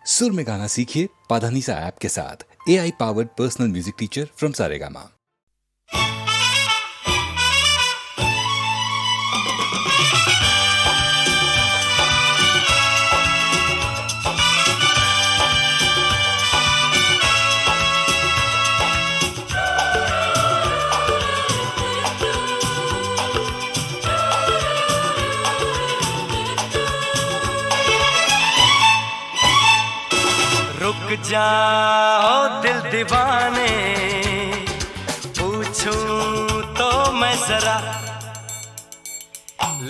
सुर में गाना सीखिए पाधानीसा ऐप के साथ। AI powered personal music teacher from Saregama. रुक जाओ दिल दीवाने, पूछूं तो मैं जरा,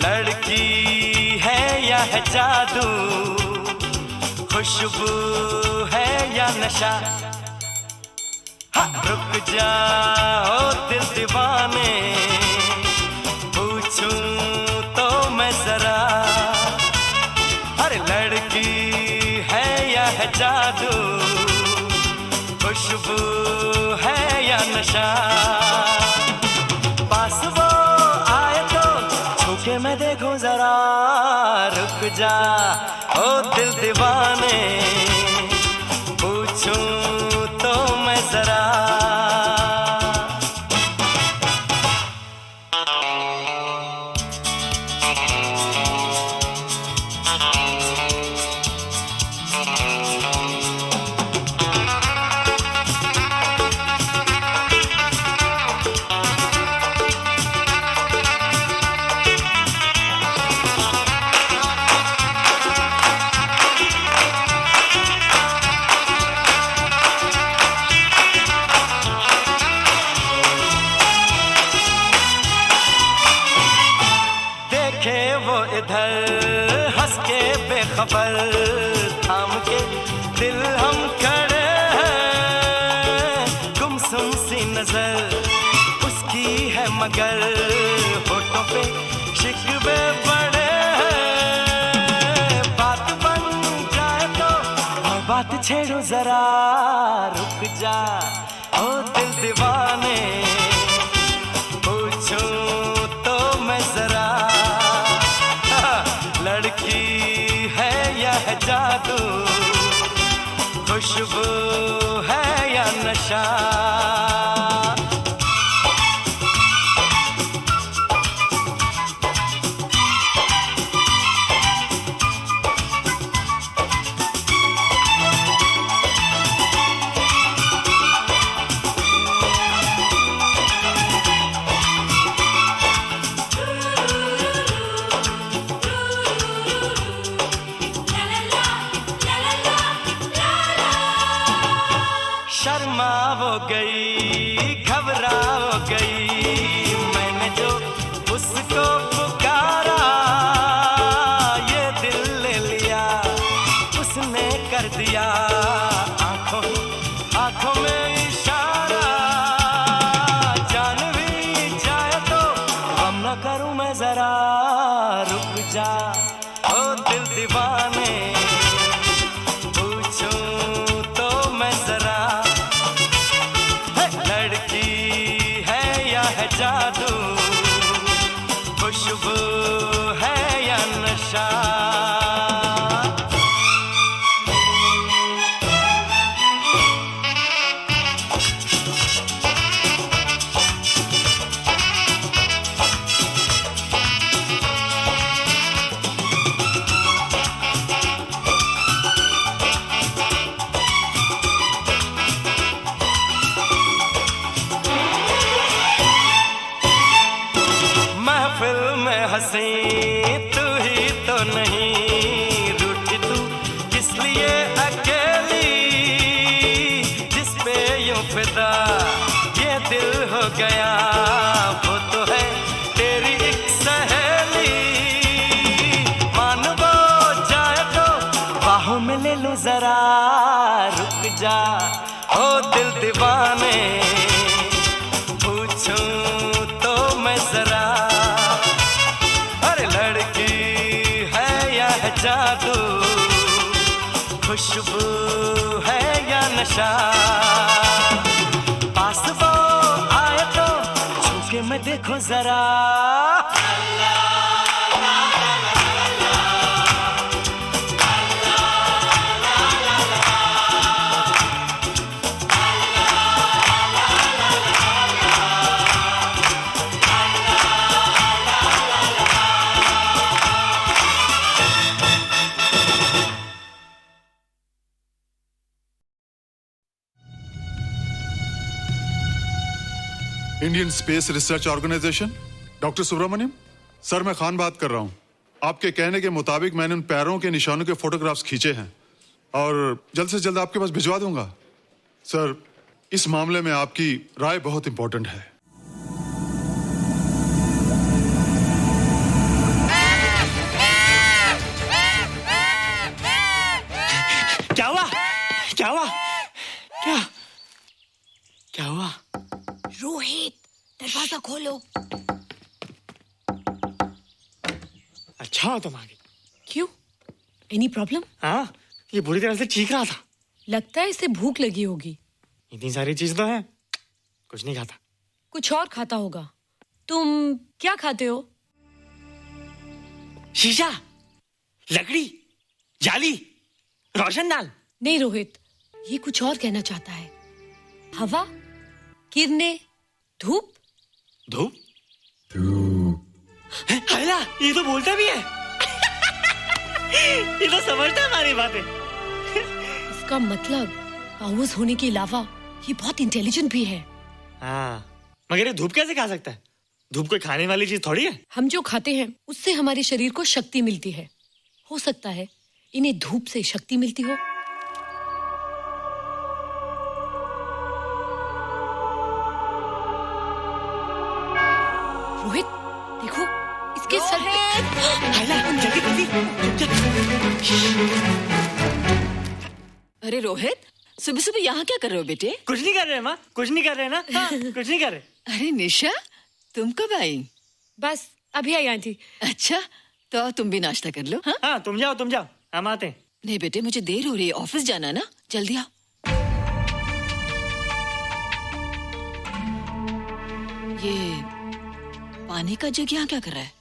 लड़की है या है जादू, खुशबू है या नशा। हाँ, रुक जाओ दिल दीवाने, पूछूं तो मैं जरा, अरे लड़की है या है जादू, खुशबू है या नशा। पास वो आए तो छूके मैं देखूं जरा, रुक जा ओ दिल दीवाने, पूछूं तो मैं जरा। वो इधर हंस के बेखबर, थाम के दिल हम खड़े हैं, गुमसुम सी नजर उसकी है मगर होठों पे शिकवे पड़े हैं। बात बन जाए तो मैं बात छेड़ू जरा, रुक जा ओ दिल दीवाने, पूछूं तो मैं जरा, लड़की है या है जादू, खुशबू है या नशा। शर्मा वो गई, घबरा वो गई, मैंने जो उसको पुकारा, ये दिल ले लिया उसने कर दिया, आंखों में इशारा। जान भी जाए तो हम न करूं मैं जरा, रुक जा ओ दिल दीवाने, पूछूं तो मैं जरा, लड़की है या है जादू, खुशबू है या नशा। महफिल में हंसी तू ही तो नहीं, रूठी तू किस लिए अकेली, जिस पे यूं फिदा ये दिल हो गया, वो तो है तेरी एक सहेली। मान वो जाए तो बाहों में ले लूं जरा, रुक जा ओ दिल दीवाने, पूछूं तो मैं जरा, लड़की है या है जादू, खुशबू है या नशा। पास वो आए तो छूके मैं देखो जरा, Indian Space Research Organisation. Doctor Subramaniam sir, मैं खान बात कर रहा हूँ। आपके कहने के मुताबिक मैंने उन पैरों के निशानों के फोटोग्राफ्स खींचे हैं और जल्द से जल्द आपके पास भिजवा दूंगा। सर, इस मामले में आपकी राय बहुत इंपॉर्टेंट है। क्या हुआ? क्या हुआ? क्या क्या हुआ? रोहित, दरवाजा खोलो। अच्छा हो तुम आ गई। क्यों? Any problem? हाँ, ये बुरी तरह से चीख रहा था। लगता है इसे भूख लगी होगी। इतनी सारी चीज तो है, कुछ नहीं खाता। कुछ और खाता होगा। तुम क्या खाते हो? शीशा, लकड़ी, जाली, रोशनदान। नहीं रोहित, ये कुछ और कहना चाहता है। हवा, किरणें, धूप। धूप? हैला, ये तो बोलता भी है। ये तो समझता है हमारी बातें। इसका मतलब पावर्स होने के अलावा ये बहुत इंटेलिजेंट भी है। हाँ, मगर ये धूप कैसे खा सकता है? धूप कोई खाने वाली चीज थोड़ी है। हम जो खाते हैं उससे हमारे शरीर को शक्ति मिलती है। हो सकता है इन्हें धूप से शक्ति मिलती हो। रोहित, देखो इसके सर पे। हैला, जल्दी जल्दी। अरे रोहित, सुबह सुबह यहाँ क्या कर रहे हो बेटे? कुछ नहीं कर रहे माँ, कुछ नहीं कर रहे ना। हाँ, कुछ नहीं कर रहे। अरे निशा, तुम कब आई? बस अभी आई आंटी। अच्छा, तो तुम भी नाश्ता कर लो। हाँ, हाँ, तुम जाओ, हम आते हैं। नहीं बेटे, मुझे देर हो रही है, ऑफिस जाना ना, जल्दी आओ। ये पानी का जग यहाँ क्या कर रहा है?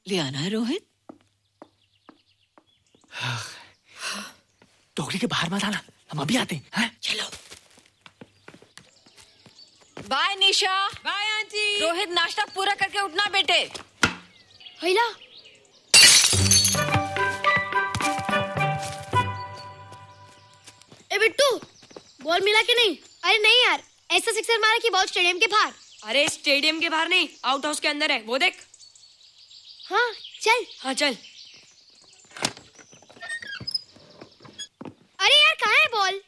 ले आना है रोहित। टोकरी के बाहर मत आना, हम अभी आते हैं। हाँ? चलो। Bye Nisha. Bye aunty. Rohit, नाश्ता पूरा करके उठना बेटे। हैला, ए बिट्टू, बॉल मिला कि नहीं? अरे नहीं यार, ऐसा सिक्सर मारा कि बॉल स्टेडियम के बाहर। अरे स्टेडियम के बाहर नहीं, आउट हाउस के अंदर है, वो देख। हाँ चल। हाँ चल। अरे यार, कहाँ है बॉल?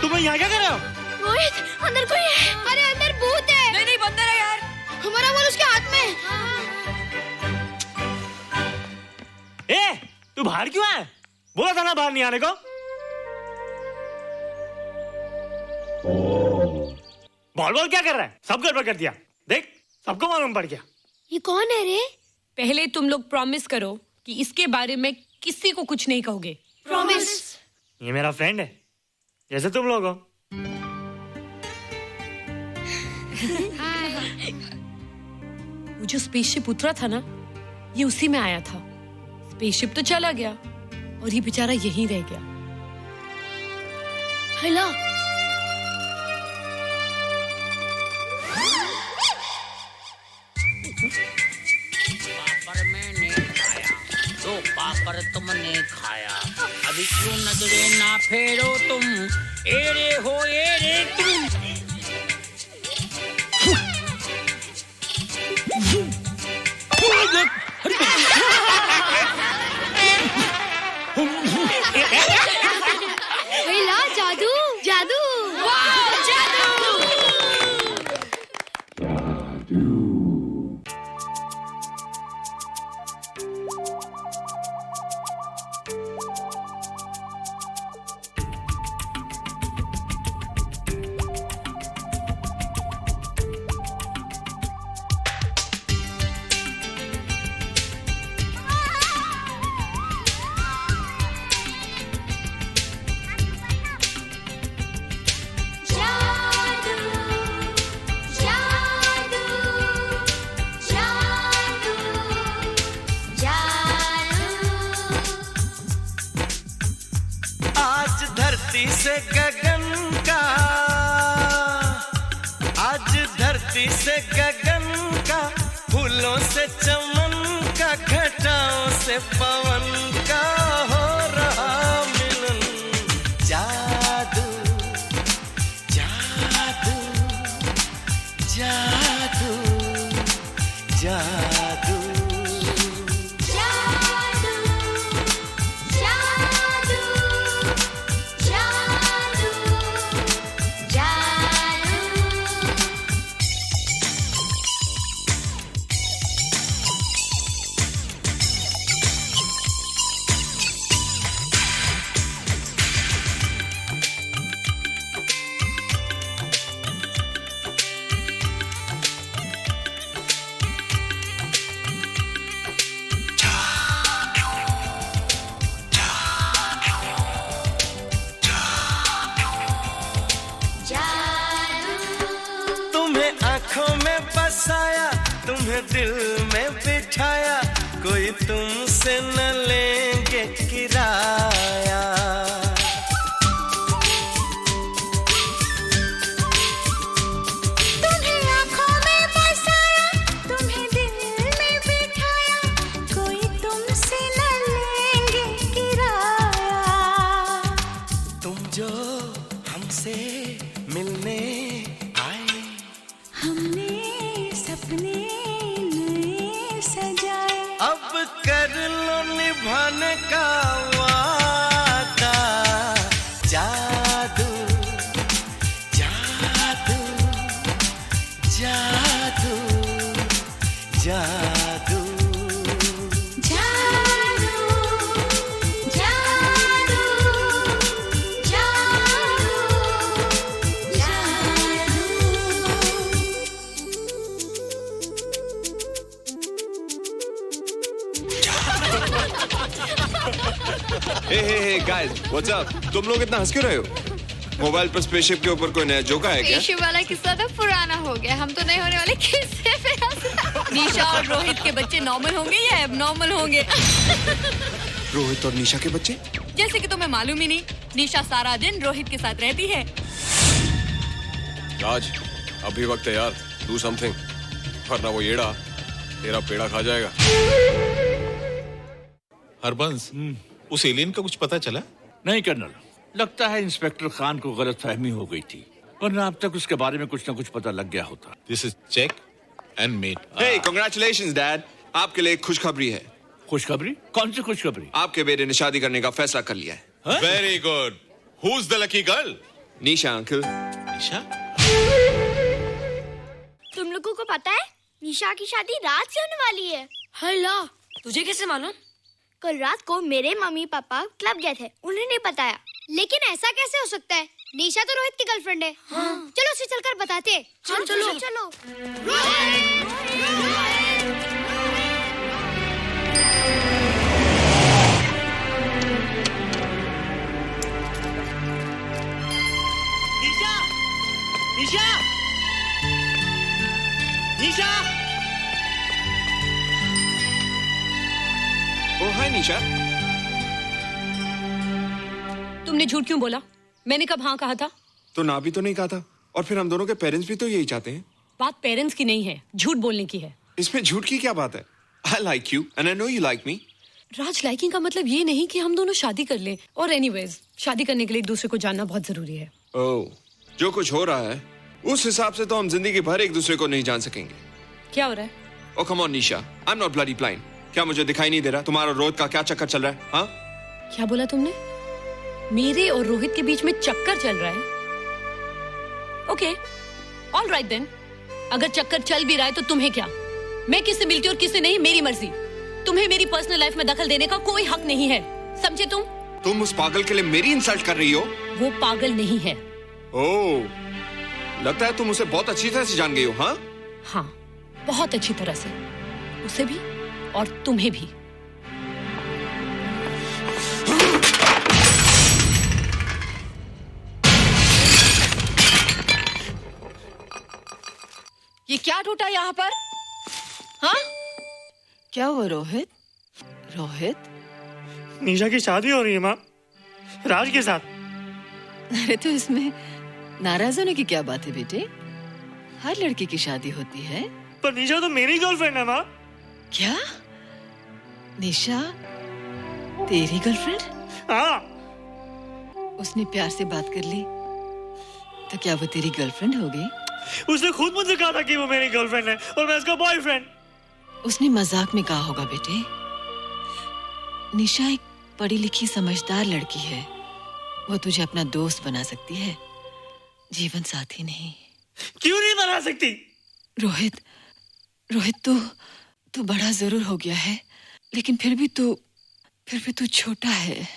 तुम यहाँ क्या कर रहे हो? रोहित, अंदर कोई है। अरे अंदर भूत है। नहीं बंदर है यार। हमारा बॉल उसके हाथ में। तू बाहर क्यों है? बोला था ना बाहर नहीं आने को। बॉल क्या कर रहा है? सब गड़बड़ कर दिया। देख, सबको मालूम पड़ गया। ये कौन है रे? पहले तुम लोग प्रॉमिस करो कि इसके बारे में किसी को कुछ नहीं कहोगे। प्रॉमिस। ये मेरा फ्रेंड है, जैसे तुम लोग हो। वो जो स्पेसशिप उतरा था ना, ये उसी में आया था। स्पेसशिप तो चला गया और ये बेचारा यहीं रह गया। हेलो। पापड़ मैंने खाया, दो पापड़ तुमने खाया, अभी क्यों नजरे ना फेरो तुम, एरे हो एरे तुम। हेला, जादू जादू। से गगन का, आज धरती से गगन का, फूलों से चमन का, घटाओं से पवन का हो जादू जादू जादू जादू जादू तुम्हें आंखों में बसाया, तुम्हें दिल में बिठाया, कोई तुमसे न लेंगे किराया। तुम्हें आँखों में बसाया, तुम्हें दिल में बिठाया, कोई तुमसे न लेंगे किराया। तुम जो हमसे मिलने आए, हमने सपने नए सजाए, अब कर लो निभाने का वादा। जादू जादू जादू जादू जादू जादू जादू हे गाइस, व्हाट्स अप? तुम लोग इतना हंस क्यों रहे हो? मोबाइल पर स्पेसशिप के ऊपर कोई नया जोक है क्या? स्पेसशिप वाला किस्सा तो पुराना हो गया, हम तो नहीं होने वाले किस्से पे हंसना। निशा और रोहित के बच्चे नॉर्मल होंगे या एबनॉर्मल होंगे? रोहित और निशा के बच्चे? जैसे कि तुम्हें मालूम ही नहीं, निशा सारा दिन रोहित के साथ रहती है। राज, अभी वक्त है यार, डू समथिंग, वरना वो येड़ा तेरा पेड़ा खा जाएगा। हरबंस, उस एलियन का कुछ पता चला? नहीं कर्नल, लगता है इंस्पेक्टर खान को गलतफहमी हो गई थी, वरना अब तक उसके बारे में कुछ न कुछ पता लग गया होता। This is check and mate. Hey, congratulations dad, आपके लिए एक खुशखबरी है। खुशखबरी? कौन सी खुशखबरी? आपके बेटे ने शादी करने का फैसला कर लिया है। Very good. Who is the lucky girl? Nisha uncle. Nisha? तुम लोगों को पता है निशा की शादी रात से होने वाली है। हल्ला, तुझे कैसे मालूम? कल रात को मेरे मम्मी पापा क्लब गए थे, उन्हें नहीं बताया। लेकिन ऐसा कैसे हो सकता है? निशा तो रोहित की गर्लफ्रेंड है। हाँ। चलो उसे चलकर बताते हैं। चलो, चलो। चलो। निशा! निशा! निशा! ओ हाय निशा। तुमने झूठ क्यों बोला? मैंने कब हाँ कहा था? तो ना भी तो नहीं कहा था, और फिर हम दोनों के पेरेंट्स भी तो यही चाहते हैं। बात पेरेंट्स की नहीं है, झूठ बोलने की है। इसमें झूठ की क्या बात है? I like you and I know you like me. Raj, liking का मतलब ये नहीं कि हम दोनों शादी कर लें। और एनीवेज, शादी करने के लिए एक दूसरे को जानना बहुत जरूरी है। ओह, जो कुछ हो रहा है उस हिसाब से तो हम जिंदगी भर एक दूसरे को नहीं जान सकेंगे। क्या हो रहा है? Oh come on Nisha, I am not bloody blind. क्या मुझे दिखाई नहीं दे रहा तुम्हारा रोहित का क्या चक्कर चल रहा है? हाँ, क्या बोला तुमने? मेरे और रोहित के बीच में चक्कर चल रहा है? Okay, all right then. अगर चक्कर चल भी रहा है तो तुम्हें क्या? मैं किससे मिलती हूँ और किससे नहीं, मेरी मर्जी। तुम्हें मेरी पर्सनल लाइफ में दखल देने का कोई हक नहीं है, समझे तुम? तुम उस पागल के लिए मेरी इंसल्ट कर रही हो? वो पागल नहीं है। ओह, लगता है तुम उसे बहुत अच्छी तरह से जान गई हो। हाँ हाँ, बहुत अच्छी तरह से, उसे भी और तुम्हें भी। ये क्या टूटा यहाँ पर? हाँ, क्या हुआ रोहित? रोहित, निशा की शादी हो रही है माँ, राज के साथ। अरे तो इसमें नाराज होने की क्या बात है बेटे? हर लड़की की शादी होती है। पर निशा तो मेरी गर्लफ्रेंड है माँ। क्या? निशा तेरी गर्लफ्रेंड? हाँ। उसने प्यार से बात कर ली तो क्या वो तेरी गर्लफ्रेंड हो गई? उसने खुद मुझसे कहा था कि वो मेरी गर्लफ्रेंड है और मैं उसका बॉयफ्रेंड। उसने मजाक में कहा होगा बेटे। निशा एक पढ़ी लिखी समझदार लड़की है। वो तुझे अपना दोस्त बना सकती है, जीवन साथी नहीं। क्यों नहीं बना सकती? रोहित तू बड़ा जरूर हो गया है, लेकिन फिर भी तू छोटा है।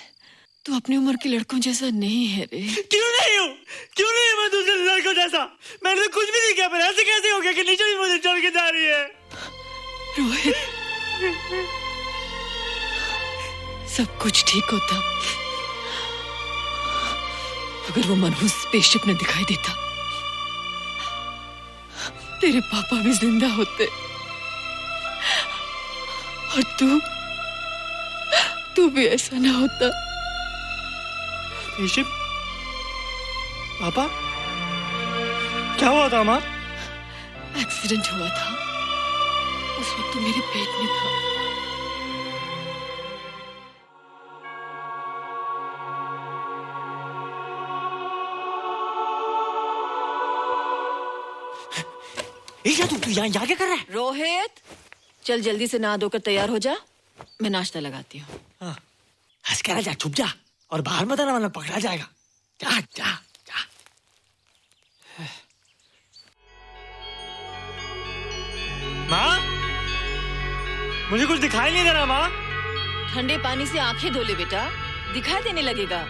तू अपनी उम्र के लड़कों जैसा नहीं है रे। क्यों नहीं हूँ मैं दूसरे लड़कों जैसा? मैंने तो कुछ भी नहीं किया, पर ऐसे कैसे हो गया कि निशा भी मुझे छोड़ के जा रही है? रोहित, सब कुछ ठीक होता अगर वो मनहूस स्पेसशिप न दिखाई देता। तेरे पापा भी जिंदा होते और तू भी ऐसा ना होता। स्पेसशिप? पापा? क्या हुआ था माँ? एक्सीडेंट हुआ था, उस वक्त तू मेरे पेट में था। तू यहाँ क्या कर रहा है? रोहित, चल जल्दी से नहा धोकर तैयार हो जा, मैं नाश्ता लगाती हूँ। हंस कर जा, छुप जा और बाहर मत आना वरना पकड़ा जाएगा। जा जा जा। माँ, मुझे कुछ दिखाई नहीं दे रहा माँ। ठंडे पानी से आंखें धो ले बेटा, दिखाई देने लगेगा।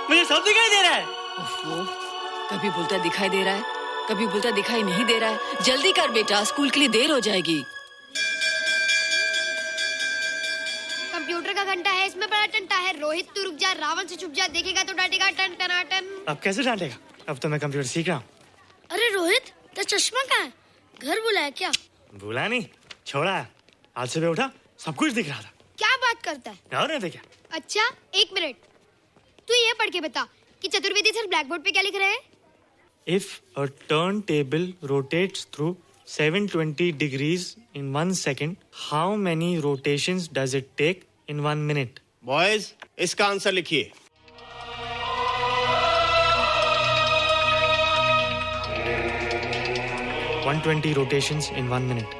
मुझे सब दिखाई दे रहा है। कभी बोलता दिखाई दे रहा है, कभी बोलता दिखाई नहीं दे रहा है। जल्दी कर बेटा, स्कूल के लिए देर हो जाएगी। कंप्यूटर का घंटा है, इसमें बड़ा टंटा है। रोहित तू रुक जा, रावण से छुप जा, देखेगा तो डांटेगा टन टनाटन। अब कैसे डांटेगा? अब तो मैं कंप्यूटर सीख रहा हूँ। अरे रोहित, तेरा चश्मा कहाँ है? घर बुलाया क्या? भूला नहीं, छोड़ा है। आज सुबह उठा, सब कुछ दिख रहा था। क्या बात करता है? और नहीं देखा। अच्छा, एक मिनट, तू ये पढ़ के बता कि चतुर्वेदी सर ब्लैक बोर्ड पे क्या लिख रहे हैं? If a turntable rotates through 720 degrees in 1 second, how many rotations does it take in 1 minute? Boys, इसका आंसर लिखिए। — 120 rotations in 1 minute.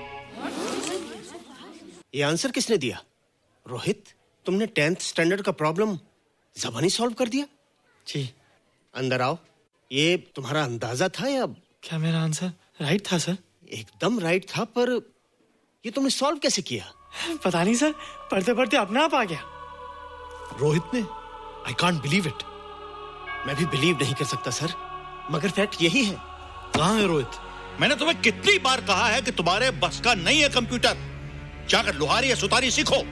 ये आंसर किसने दिया? रोहित, तुमने 10th स्टैंडर्ड का प्रॉब्लम ज़बानी सॉल्व कर दिया? जी। अंदर आओ। ये तुम्हारा अंदाजा था या? क्या मेरा आंसर राइट था सर? एकदम राइट था, पर ये तुमने सॉल्व कैसे किया? पता नहीं सर, पढ़ते पढ़ते अपने आप आ गया। रोहित ने? I can't believe it. मैं भी बिलीव नहीं कर सकता सर, मगर फैक्ट यही है। कहाँ है रोहित? मैंने तुम्हें कितनी बार कहा है कि तुम्हारे बस का नहीं है कंप्यूटर। जाकर लोहारी या सुतारी सीखो।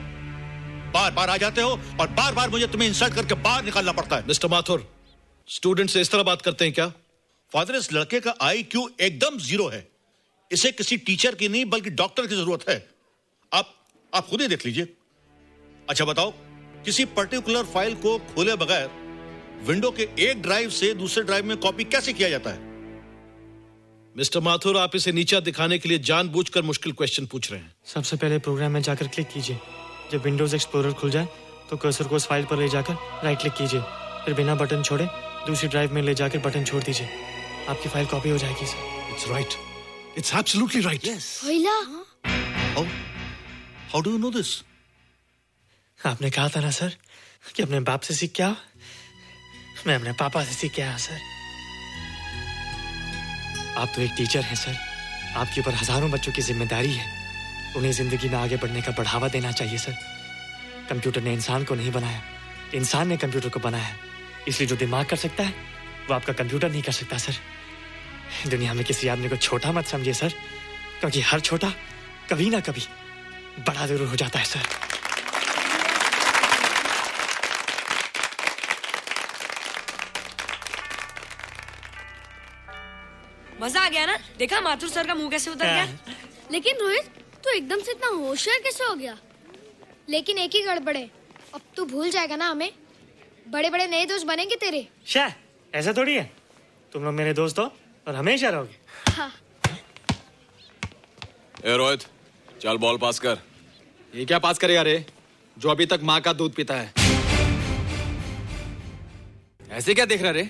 बार बार आ जाते हो और बार बार मुझे तुम्हें इंसल्ट करके बाहर निकालना पड़ता है। मिस्टर माथुर, स्टूडेंट से इस तरह बात करते हैं क्या? फादर, इस लड़के का IQ एकदम 0 है। इसे किसी टीचर की नहीं बल्कि डॉक्टर की जरूरत है। आप खुद ही देख लीजिए। अच्छा बताओ, किसी पर्टिकुलर फाइल को खोले बगैर विंडो के एक ड्राइव से दूसरे ड्राइव में कॉपी कैसे किया जाता है? मिस्टर माथुर, आप इसे नीचा दिखाने के लिए जानबूझकर मुश्किल क्वेश्चन पूछ रहे हैं। सबसे पहले प्रोग्राम में जाकर क्लिक कीजिए। जब विंडोज एक्सप्लोरर खुल जाए तो कर्सर को उस फाइल पर ले जाकर राइट क्लिक कीजिए, फिर बिना बटन छोड़े दूसरी ड्राइव में ले जाकर बटन छोड़ दीजिए। आपकी फाइल कॉपी हो जाएगी sir. It's right, it's absolutely right. How do you know this? आपने कहा था ना सर कि अपने बाप से सीख के आओ। मैं अपने पापा से सीख के आया सर। आप तो एक टीचर हैं सर, आपके ऊपर हजारों बच्चों की जिम्मेदारी है। उन्हें जिंदगी में आगे बढ़ने का बढ़ावा देना चाहिए सर। कंप्यूटर ने इंसान को नहीं बनाया, इंसान ने कंप्यूटर को बनाया। इसलिए जो दिमाग कर सकता है वो आपका कंप्यूटर नहीं कर सकता सर। दुनिया में किसी आदमी को छोटा मत समझिए सर, क्योंकि हर छोटा कभी ना कभी बड़ा जरूर हो जाता है सर। मजा आ गया ना? देखा माथुर सर का मुंह कैसे उतर गया? लेकिन रोहित, तू एकदम से इतना होशियार कैसे हो गया? लेकिन एक ही गड़बड़ है, अब तू भूल जाएगा ना हमें। बड़े बड़े नए दोस्त बनेंगे तेरे। शाह, ऐसा थोड़ी है। तुम लोग मेरे दोस्त हो और हमेशा रहोगे। हाँ। ए रोहित, चल बॉल पास कर। ये क्या पास करेगा रे, जो अभी तक माँ का दूध पीता है? ऐसे क्या देख रहा रे?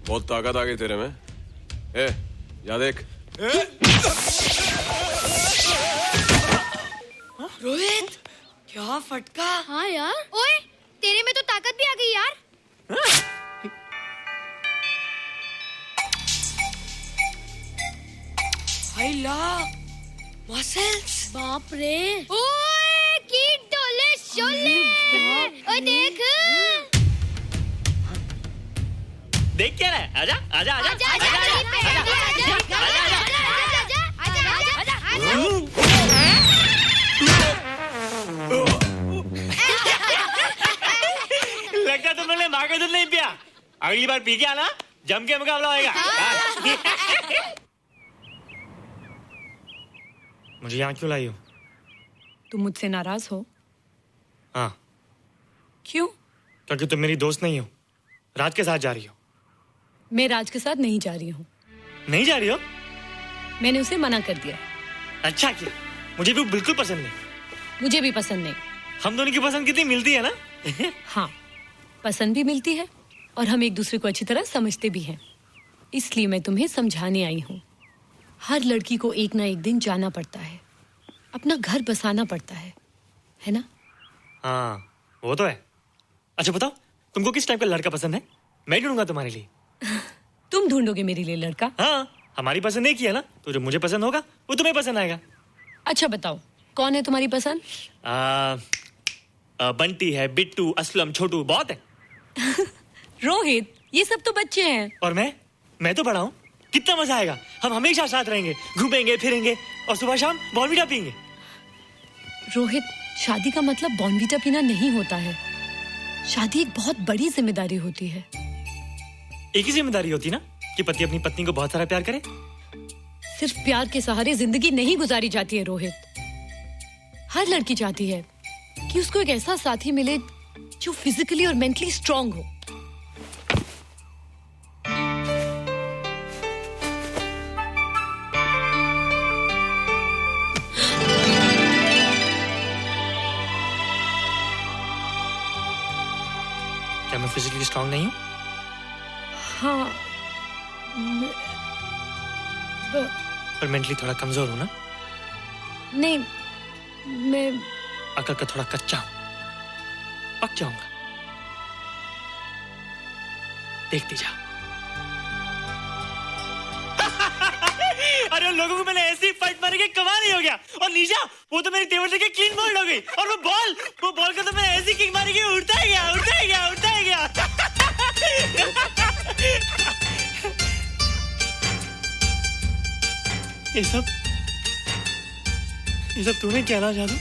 बहुत ताकत आ गई तेरे में। ए, या देख। रोहित, क्या फटका। हाँ यार, ओए तेरे में तो ताकत भी आ गई यार। हाय ला, मसल्स। बाप रे। ओए कीट डोले शोले। ओए देख। देख क्या है? आजा आजा आजा आजा आजा लगता तुमने माँ का दूध नहीं पिया। अगली बार पी के आना, जम के मुकाबला होएगा। मुझे यहाँ क्यों लाई हो? तुम मुझसे नाराज हो? हाँ। क्यों? क्योंकि तुम मेरी दोस्त नहीं हो, राज के साथ जा रही हो। मैं राज के साथ नहीं जा रही हूँ। नहीं जा रही हो? मैंने उसे मना कर दिया। अच्छा किया, मुझे भी बिल्कुल पसंद नहीं। मुझे भी पसंद नहीं। हम दोनों की पसंद कितनी मिलती है ना? हाँ, पसंद भी मिलती है और हम एक दूसरे को अच्छी तरह समझते भी हैं। इसलिए मैं तुम्हें समझाने आई हूँ। हर लड़की को एक ना एक दिन जाना पड़ता है, अपना घर बसाना पड़ता है ना? हाँ, वो तो है। अच्छा बताओ, तुमको किस टाइप का लड़का पसंद है? मैं ढूंढूंगा तुम्हारे लिए। तुम ढूंढोगे मेरे लिए लड़का? हाँ, हमारी पसंद एक ही है ना, तो जो मुझे पसंद होगा वो तुम्हें पसंद आएगा। अच्छा बताओ, कौन है तुम्हारी पसंद? बंटी है, बिट्टू, असलम, छोटू, बहुत है। रोहित, ये सब तो बच्चे हैं। और मैं तो बड़ा हूँ। कितना मजा आएगा, हम हमेशा साथ रहेंगे, घूमेंगे फिरेंगे और सुबह शाम बॉर्नवीटा पीएंगे। रोहित, शादी का मतलब बॉर्नवीटा पीना नहीं होता है। शादी एक बहुत बड़ी जिम्मेदारी होती है। एक ही जिम्मेदारी होती ना कि पति अपनी पत्नी को बहुत सारा प्यार करे। सिर्फ प्यार के सहारे जिंदगी नहीं गुजारी जाती है रोहित। हर लड़की चाहती है कि उसको एक ऐसा साथी मिले जो फिजिकली और मेंटली स्ट्रांग हो। क्या मैं फिजिकली स्ट्रांग नहीं हूँ? हाँ, पर मेंटली थोड़ा कमजोर हूँ ना? नहीं, मैं अकल का थोड़ा कच्चा हूँ, पक जाऊंगा। देखती जा। अरे उन लोगों को मैंने ऐसी फाइट मारी कि कमाल ही हो गया। और निशा, वो तो मेरी टेबल से क्लीन बॉल हो गई। और वो बॉल को तो मैंने ऐसी किक मारी कि उड़ता ही गया, उड़ता ही गया, उड़ता ही गया। ये सब तूने क्या ना जादू?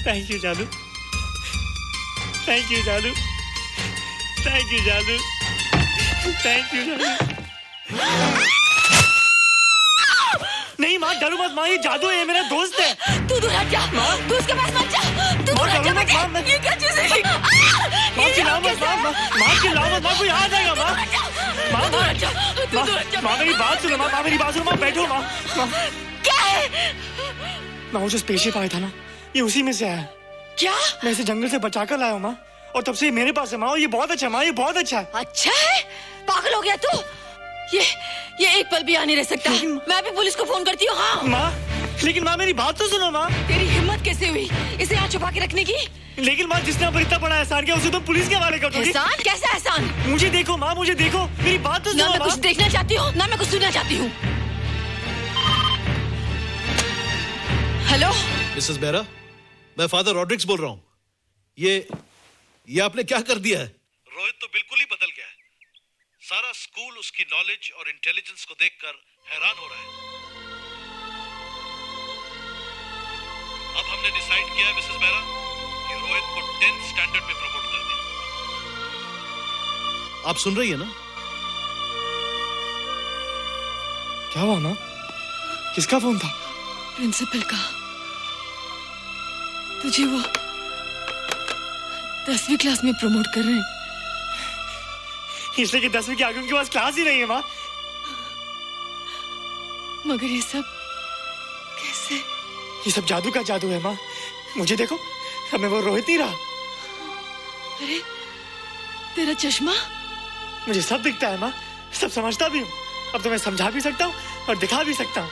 थैंक यू जादू, थैंक यू जादू, थैंक यू जादू, थैंक यू जादू। नहीं माँ, डरो मत माँ, ये जादू है, ये मेरा दोस्त है। तू दूर हट जा, तू उसके पास मत जा। तू दूर हट जा बेटे। ये क्या चीज़ है? माँ चिल्लाओ मत, माँ चिल्लाओ मत, माँ कोई आ जाएगा। माँ मेरी बात सुनो, माँ मेरी बात सुनो, माँ बैठो। माँ क्या है? माँ वो जो स्पेसशिप आया था ना, ये उसी में से आया। क्या? मैं इसे जंगल से बचाकर लाया हूँ माँ, और तब से ये मेरे पास है माँ। और ये बहुत अच्छा है माँ, ये बहुत अच्छा है। अच्छा है? पागल हो गया तू? ये एक पल भी यहाँ नहीं रह सकता। मैं अभी पुलिस को फोन करती हूँ। हाँ माँ, लेकिन माँ मेरी बात तो सुनो माँ। तेरी हिम्मत कैसे हुई इसे यहाँ छुपा के रखने की? लेकिन माँ, जिसने पर इतना बड़ा एहसान किया उसे तो पुलिस के हवाले कर दोगी। एहसान? कैसा एहसान? मुझे देखो माँ, मुझे देखो, मेरी बात तो सुनो। ना मैं कुछ देखना चाहती हूँ, ना मैं कुछ सुनना चाहती हूँ। हेलो मिसेस बेरा, मैं फादर रॉड्रिक्स बोल रहा हूँ। ये आपने क्या कर दिया है? रोहित तो बिल्कुल ही बदल गया है। सारा स्कूल उसकी नॉलेज और इंटेलिजेंस को देखकर हैरान हो रहा है। अब हमने डिसाइड किया है मिसेस बेरा कि रोहित को 10th स्टैंडर्ड में प्रमोट कर दें। आप सुन रही है ना? क्या हुआ माँ? किसका फोन था? प्रिंसिपल का। तुझे वो 10वीं क्लास में प्रमोट कर रहे हैं। इसलिए कि 10वीं के आगे उनके पास क्लास ही नहीं है माँ। मगर ये सब कैसे? ये सब जादू का जादू है माँ। मुझे देखो, हमें वो रोहित नहीं रहा। अरे तेरा चश्मा? मुझे सब दिखता है माँ, सब समझता भी हूँ। अब तो मैं समझा भी सकता हूँ और दिखा भी सकता हूँ।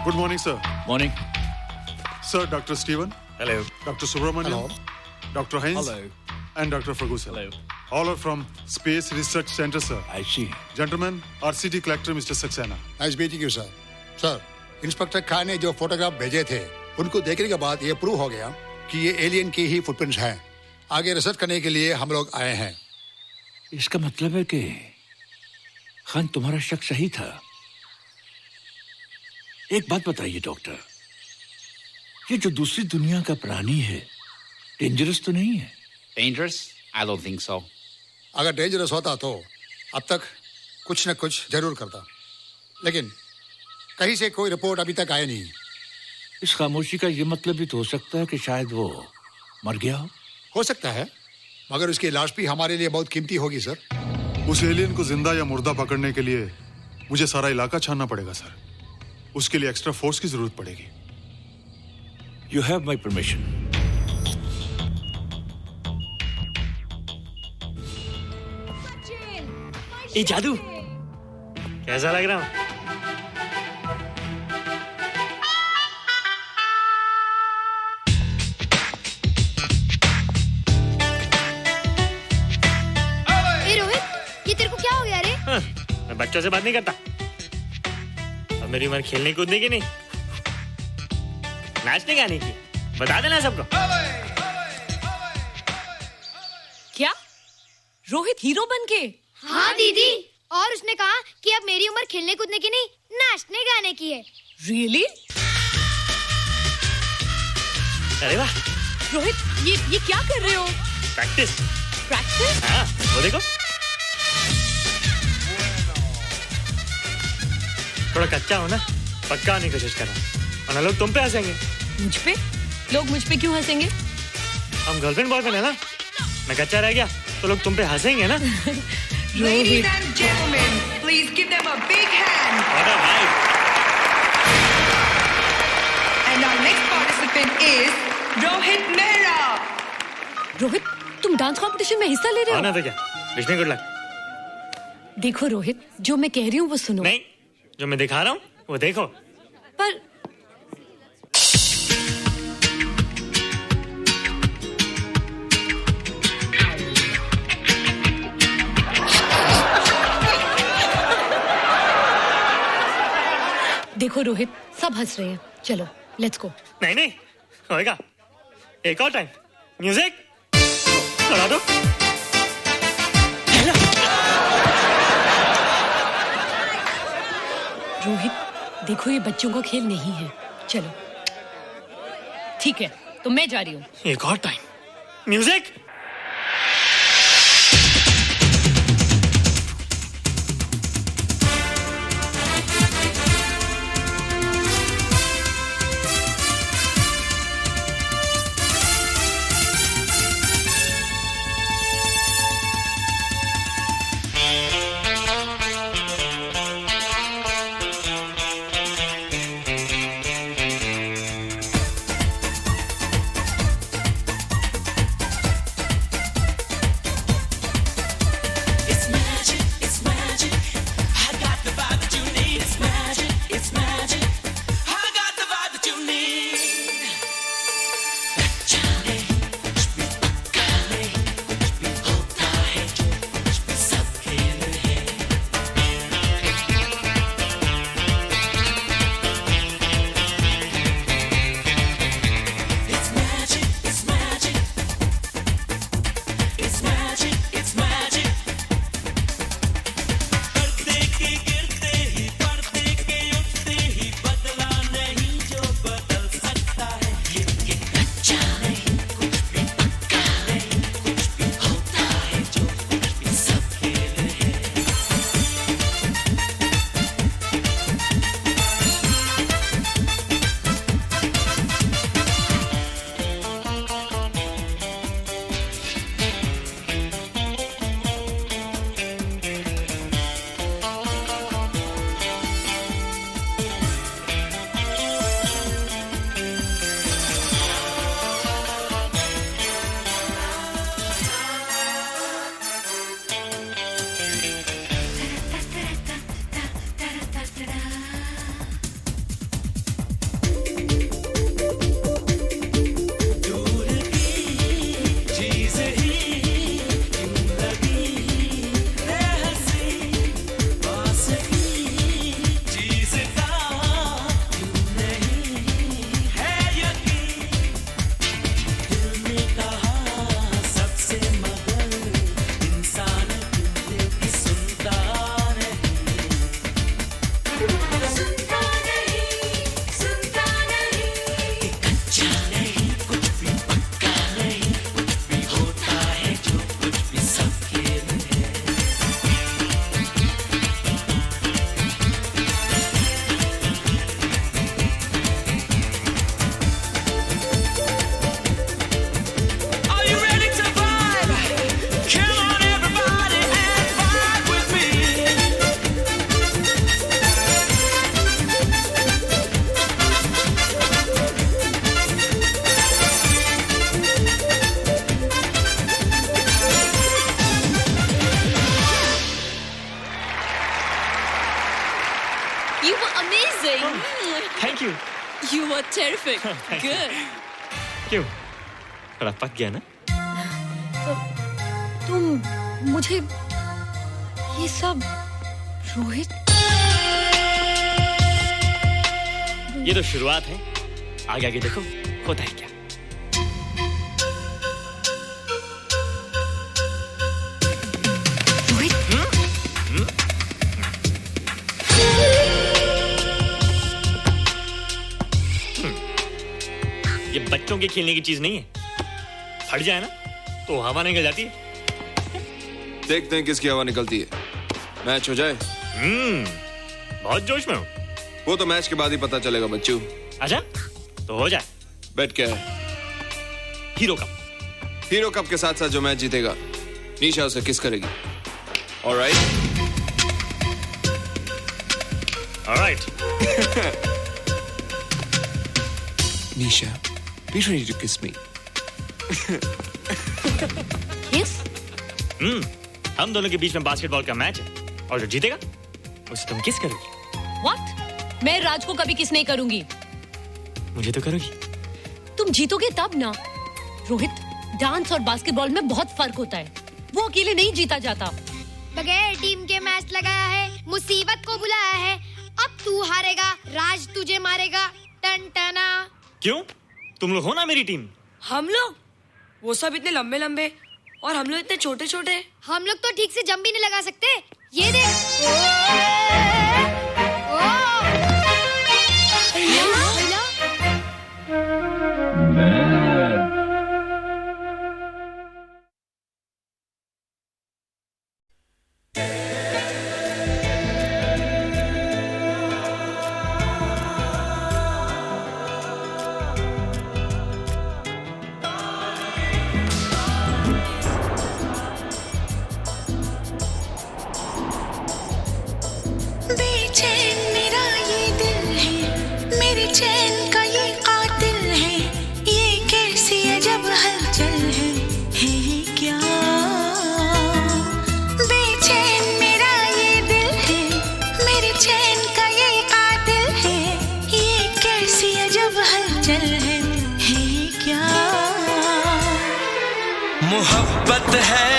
Good morning, sir. Morning. Sir, Dr. Stephen, Hello. Dr. Subramaniam, Dr. Heinz, Hello. and Dr. Ferguson. Hello. All are from Space Research Center, sir. I see. Gentlemen, RCT collector Mr. Saxena. Nice meeting you sir. Sir, inspector Khan ने जो photograph भेजे थे उनको देखने के बाद ये prove हो गया कि ये एलियन की ही फुटप्रिंट्स हैं। आगे रिसर्च करने के लिए हम लोग आए हैं। इसका मतलब है कि खान तुम्हारा शक सही था। एक बात बताइए डॉक्टर, ये जो दूसरी दुनिया का प्राणी है डेंजरस तो नहीं है? Dangerous? I don't think so. अगर डेंजरस होता तो अब तक कुछ न कुछ जरूर करता, लेकिन कहीं से कोई रिपोर्ट अभी तक आई नहीं। इस खामोशी का ये मतलब भी तो हो सकता है कि शायद वो मर गया हो सकता है, मगर उसकी लाश भी हमारे लिए बहुत कीमती होगी सर। उस एलियन को जिंदा या मुर्दा पकड़ने के लिए मुझे सारा इलाका छानना पड़ेगा सर। उसके लिए एक्स्ट्रा फोर्स की जरूरत पड़ेगी। You have my permission. ये जादू कैसा लग रहा हूँ? रोहित, ये तेरे को क्या हो गया रे? मैं बच्चों से बात नहीं करता। अब मेरी उम्र खेलने कूदने की नहीं, नाचने गाने की। बता देना सबको। क्या रोहित हीरो बन के? हाँ दीदी, और उसने कहा कि अब मेरी उम्र खेलने कूदने की नहीं, नाचने गाने की है। रियली? अरे वाह रोहित, ये क्या कर रहे हो? प्रैक्टिस। प्रैक्टिस? हाँ, वो देखो थोड़ा कच्चा हो ना, पक्का होने की कोशिश कर रहा हूँ, वरना लोग तुम पे हंसेंगे। मुझ पे? लोग मुझ पे क्यों हंसेंगे? हम गर्लफ्रेंड बॉयफ्रेंड है ना, मैं कच्चा रह गया तो लोग तुम पे हंसेंगे ना। Ladies and gentlemen, please give them a big hand. What a vibe. And our next participant is Rohit Mehra. Rohit, तुम डांस कंपटीशन में हिस्सा ले रहे हो? ना तो क्या, विश मी गुड लक। देखो रोहित, जो मैं कह रही हूँ वो सुनो। नहीं, जो मैं दिखा रहा हूँ वो देखो। पर देखो रोहित, सब हंस रहे हैं। चलो लेट्स गो। नहीं नहीं होएगा, एक और टाइम। म्यूजिक चला दो। रोहित देखो, ये बच्चों का खेल नहीं है। चलो ठीक है, तो मैं जा रही हूँ। एक और time. Music. Thank you. You were terrific. Good. क्यों? थोड़ा पक गया ना? तुम मुझे ये सब रोहित, ये तो शुरुआत है, आगे आगे देखो होता है क्या। ये बच्चों के खेलने की चीज नहीं है, फट जाए ना तो हवा निकल जाती है। देखते हैं किसकी हवा निकलती है। मैच हो जाए। बहुत जोश में हूँ। वो तो मैच के बाद ही पता चलेगा बच्चू। अच्छा तो हो जाए। बेट क्या है? Hero cup. हीरो कप के साथ साथ जो मैच जीतेगा निशा उसे किस करेगी। Alright. Nisha, be ready to kiss me. किस? हम दोनों के बीच में बास्केटबॉल का मैच है और जो जीतेगा उसे तुम किस करोगी। What? मैं राज को कभी किस नहीं करूंगी। मुझे तो करोगी। तुम जीतोगे तब ना। रोहित, डांस और बास्केटबॉल में बहुत फर्क होता है, वो अकेले नहीं जीता जाता। बगैर टीम के मैच लगाया है, मुसीबत को बुलाया है। अब तू हारेगा, राज तुझे मारेगा। टन टना। क्यों? तुम लोग हो ना मेरी टीम। हम लोग? वो सब इतने लंबे लंबे और हम लोग इतने छोटे छोटे। हम लोग तो ठीक से जंप भी नहीं लगा सकते। ये देख। मोहब्बत है,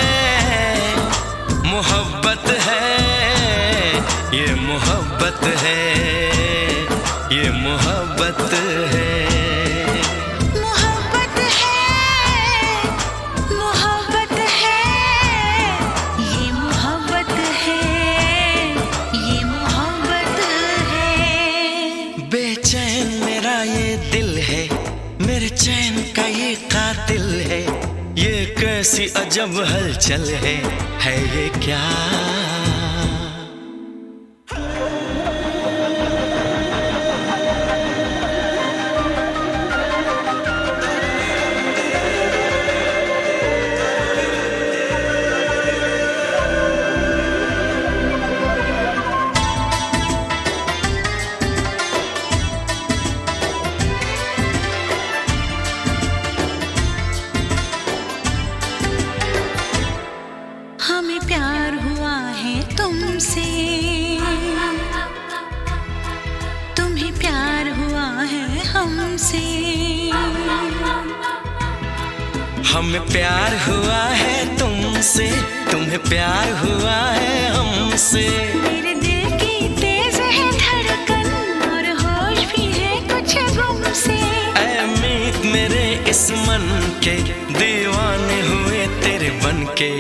मोहब्बत है, ये मोहब्बत है, ये मोहब्बत है। मोहब्बत है, मोहब्बत है, ये मोहब्बत है, ये मोहब्बत है। बेचैन मेरा ये दिल है, मेरे चैन का ये कातिल है, ये कैसी अजब हलचल है ये क्या? हमें प्यार हुआ है तुमसे, तुम्हें प्यार हुआ है हमसे। हमें प्यार हुआ है तुमसे, तुम्हें प्यार हुआ है हमसे। मेरे दिल की तेज है धड़कन और होश भी है कुछ गुम से। ऐ मीत मेरे इस मन के दीवाने हुए तेरे बनके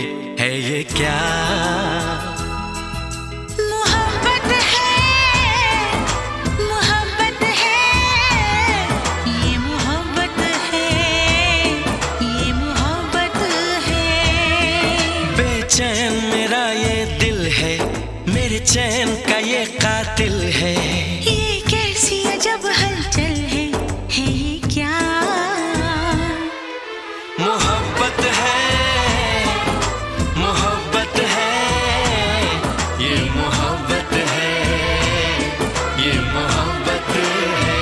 है ये क्या? मोहब्बत है, मोहब्बत है, ये मोहब्बत है, ये मोहब्बत है। बेचैन मेरा ये दिल है, मेरे चैन का ये कातिल है, ये कैसी अजब हलचल है ये क्या? मोहब्बत है, मोहब्बत है, ये मोहब्बत है, ये मोहब्बत है।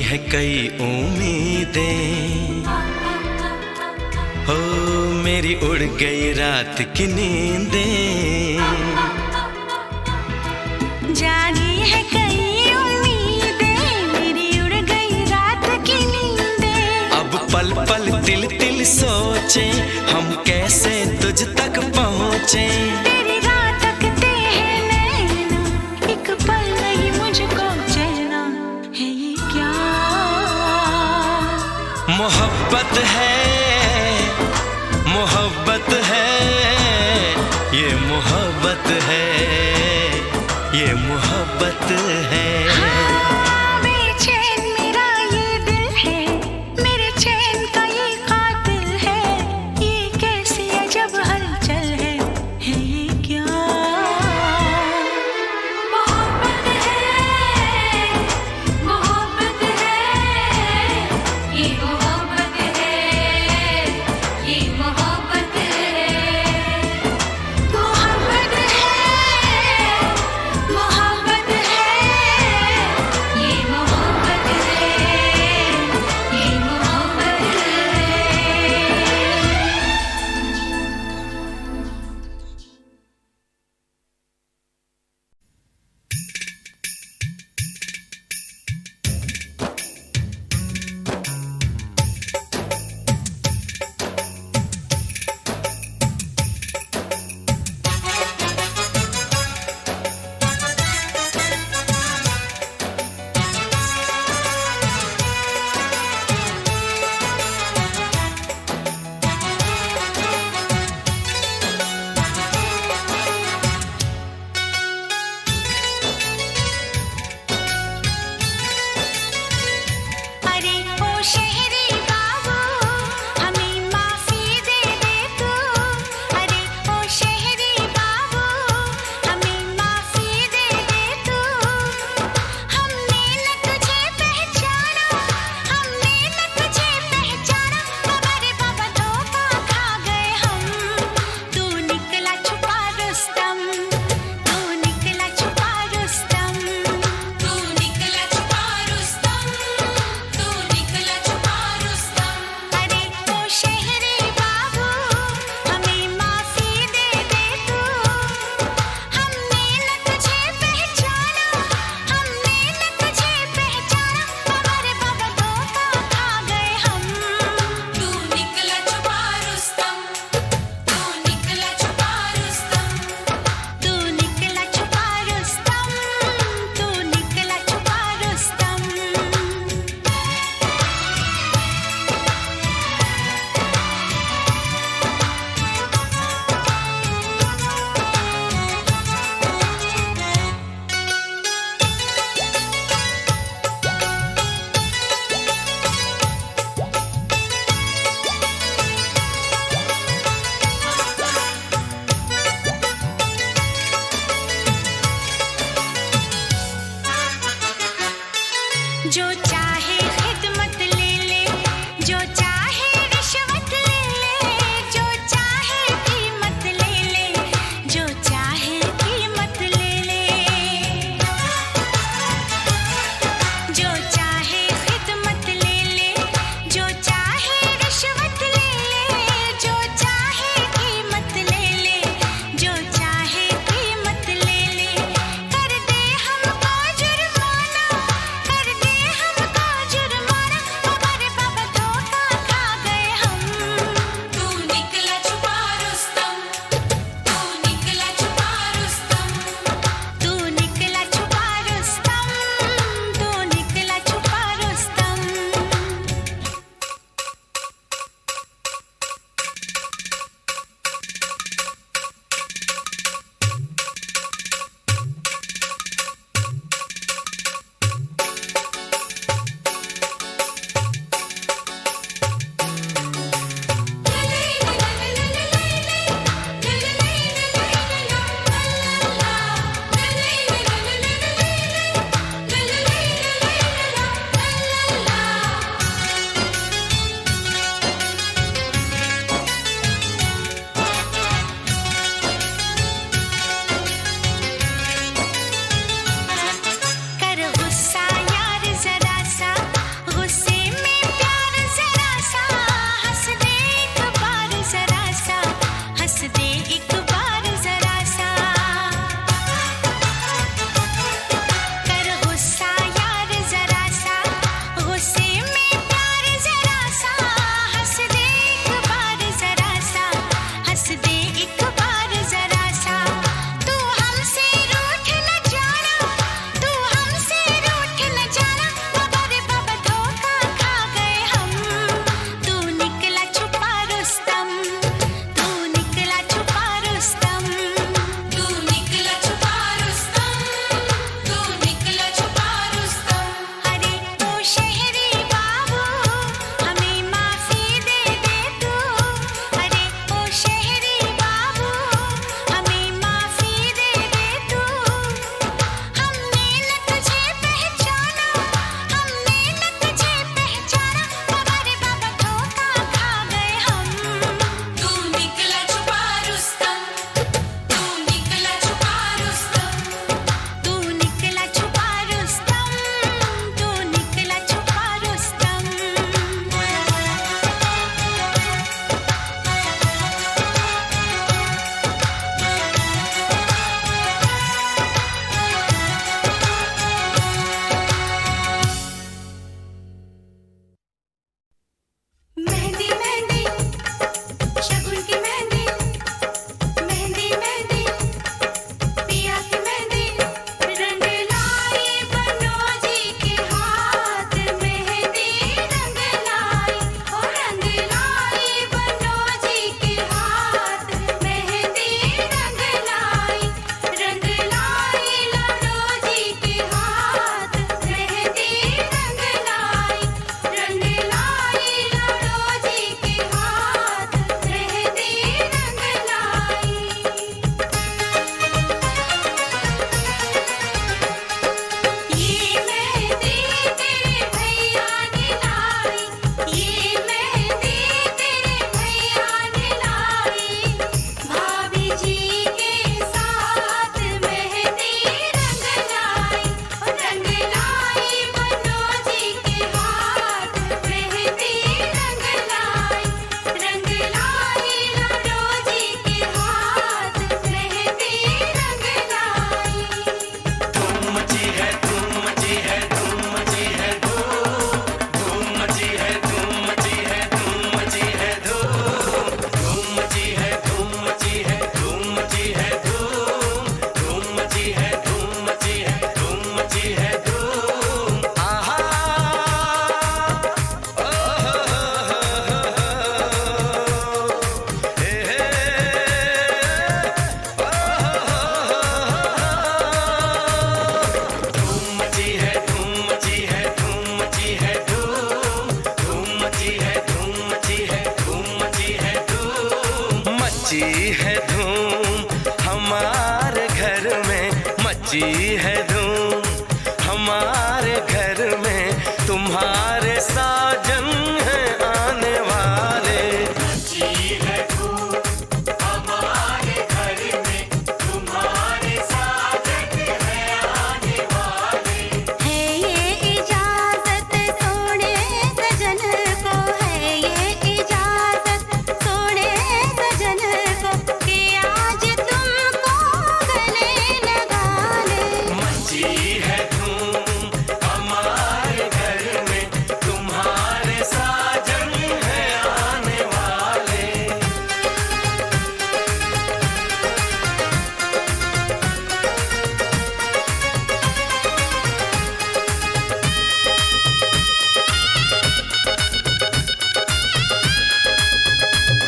है कई उम्मीदें, हो मेरी उड़ गई रात की नींदें। जागी है कई उम्मीदें, मेरी उड़ गई रात की नींदें। अब पल पल तिल तिल सोचे, हम कैसे तुझ तक पहुँचे। तेरी राह तकते हैं नैना, एक पल नहीं मुझको चैना, है ये क्या मोहब्बत है, मोहब्बत है, ये मोहब्बत है, ये मोहब्बत है। हाँ, बेचैन मेरा ये दिल है, मेरे चैन का ये कातिल है। ये कैसी अजब हलचल है ये क्या मोहब्बत है, मोहब्बत है, ये मोहब्बत है, ये मोहब्बत है, मोहब्बत है, मोहब्बत है, ये मोहब्बत है, ये मोहब्बत अरे ओ शहरी बाबू, हमें माफी दे दे तू। अरे ओ शहरी बाबू, हमें माफी दे दे तू। हमने न तुझे पहचाना, हमने न तुझे पहचाना, हमारे बाबा धोखा खा गए हम। तू निकला छुपा रुस्तम, तू निकला छुपा रुस्तम, तू निकला छुपा रुस्तम, तू निकला छुपा रुस्तम। अरे ओ शहरी बाबू, हमें माफी दे दे तू। हमने न तुझे पहचाना, हमने न तुझे पहचाना, हमारे बाबा धोखा खा गए हम। तू निकला छुपा रुस्तम, तू निकला छुपा रुस्तम, तू निकला छुपा रुस्तम, तू निकला छुपा रुस्तम। जो चाहे खिदमत ले ले, जो चाहे रिश्वत ले ले, जो चाहे कीमत ले ले, जो चाहे कीमत ले ले। जो चाहे खिदमत ले ले, जो चाहे रिश्वत ले ले, जो चाहे कीमत ले ले, जो चाहे कीमत ले ले। कर दे हमको जुर्माना, कर दे हमको जुर्माना, मची है धूम हमारे घर में, मची है धूम हमारे घर में, तुम्हारे साजन हैं आने वाले। मची है धूम हमारे घर में, तुम्हारे साजन हैं आने वाले। है ये इजाजत सोने सजन को, है ये इजाजत सोने सजन को, कि आज तुमको गले लगा ले। मची है धूम हमारे घर में, तुम्हारे साजन हैं आने वाले।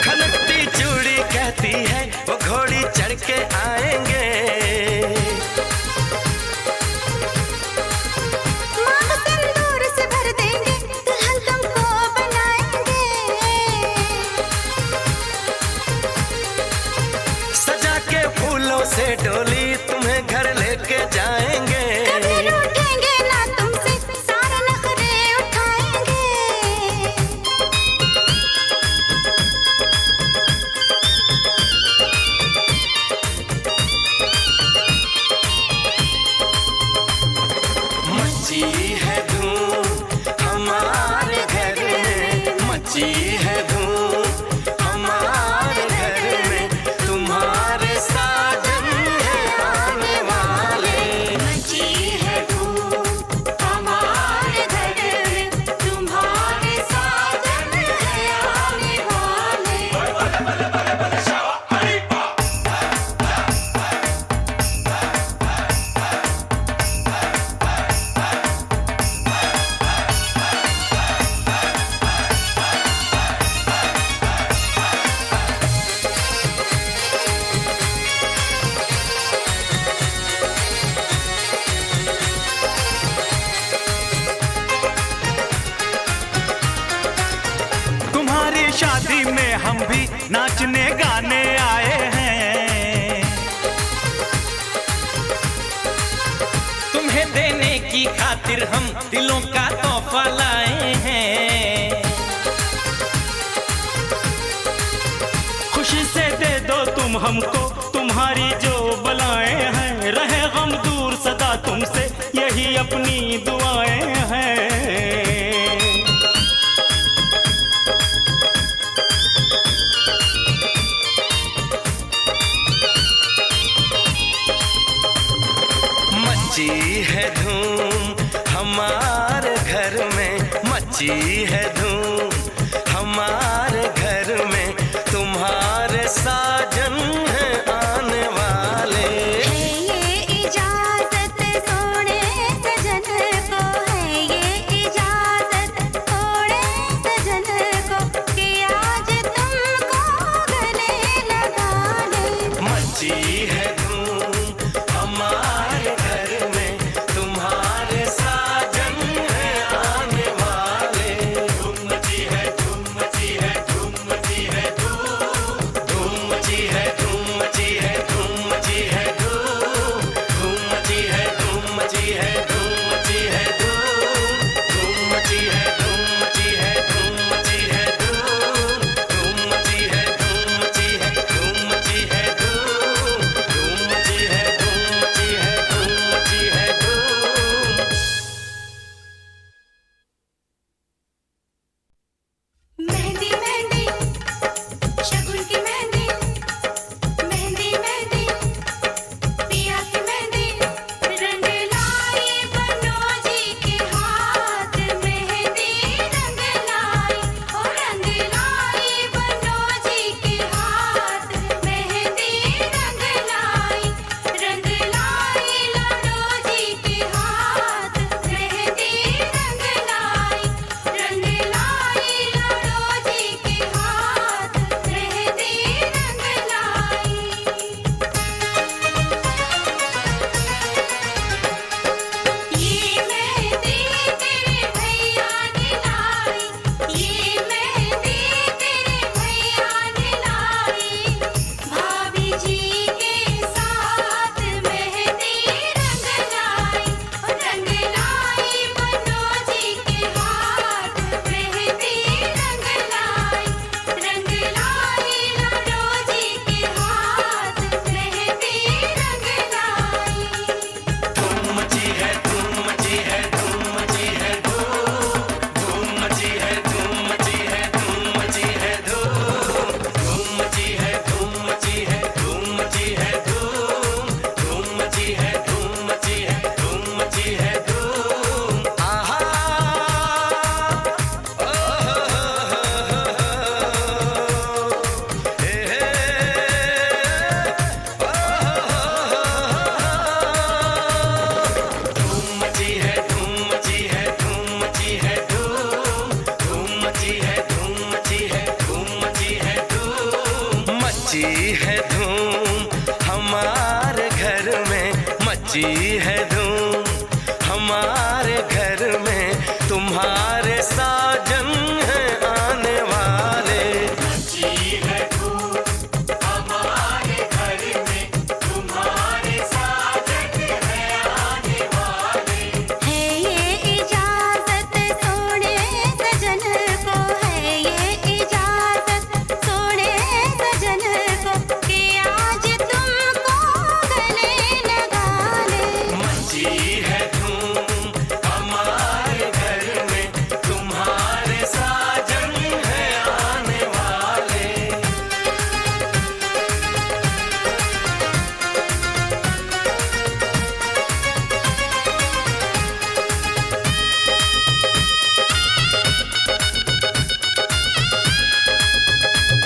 खनकती चूड़ी कहती है वो घोड़ी चढ़ के आएंगे। मांग सिंदूर से भर देंगे, दुल्हन तुमको बनाएंगे। सजा के फूलों से डोली तुम्हें घर लेके जाएंगे। कभी रूठेंगे ना तुमसे, सारे नखरे उठाएंगे। मची है धूम हमारे घर में, मची है धूम हमारे घर में, तुम्हारे साजन हैं आने वाले। मची है धूम हमारे घर में, तुम्हारे साजन हैं आने वाले। तुम्हारी शादी में हम भी नाचने गाने आए हैं, तुम्हें देने की खातिर हम दिलों का तोहफा लाए हैं। खुशी से दे दो तुम हमको तुम्हारी जो बलाएं हैं, रहे गम दूर सदा तुमसे यही अपनी दुआएं हैं। मची है धूम हमारे घर में, मची है धूम हमारे घर में, तुम्हारे साजन हैं आने वाले। है ये इजाजत सोने सजन को, है ये इजाजत सोने सजन को, कि आज तुमको गले लगा ले। मची है धूम हमारे घर में, तुम्हारे साजन हैं आने वाले। धूम मची मची है धूम हमारे घर में, मची है धूम हमारे घर में, तुम्हारे साजन हैं आने वाले। मची है धूम हमारे घर में, तुम्हारे साजन हैं आने वाले। है ये इजाजत सोने सजन को, है ये इजाजत सोने सजन को, कि आज तुमको गले लगा ले। मची है धूम हमारे घर में, तुम्हारे साजन हैं आने वाले।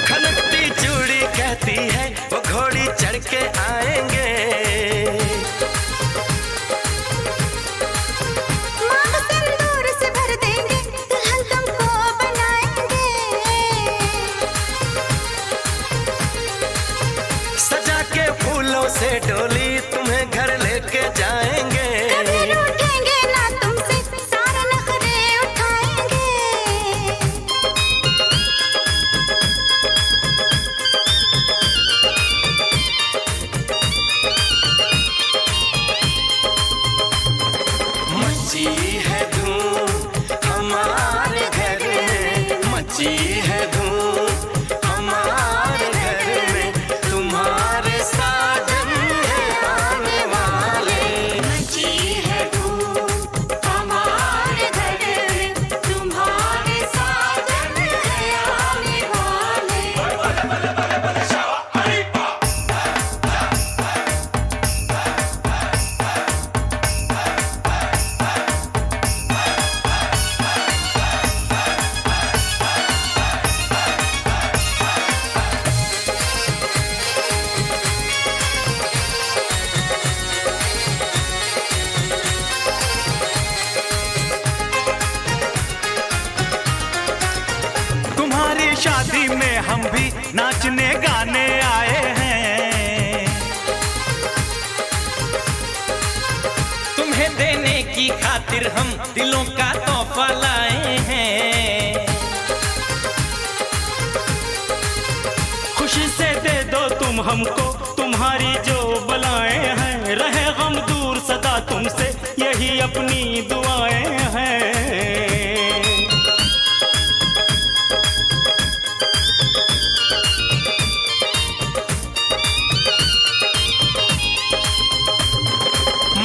खनकती चूड़ी कहती है वो घोड़ी चढ़ के आएंगे। मांग सिंदूर से भर देंगे, दुल्हन तुमको बनाएंगे। सजा के फूलों से डोली तुम्हें घर लेके जाएंगे। कभी रूठेंगे ना तुमसे, सारे नखरे उठाएंगे। मची है धूम हमारे घर में, मची है धूम हमारे घर में, तुम्हारे साजन हैं आने वाले। मची है धूम हमारे घर में, तुम्हारे साजन हैं आने वाले। तुम्हारी शादी में हम भी नाचने गाने आए हैं, तुम्हें देने की खातिर हम दिलों का तोहफा लाए हैं। खुशी से दे दो तुम हमको तुम्हारी जो बलाएं हैं, रहे गम दूर सदा तुमसे यही अपनी दुआएं हैं।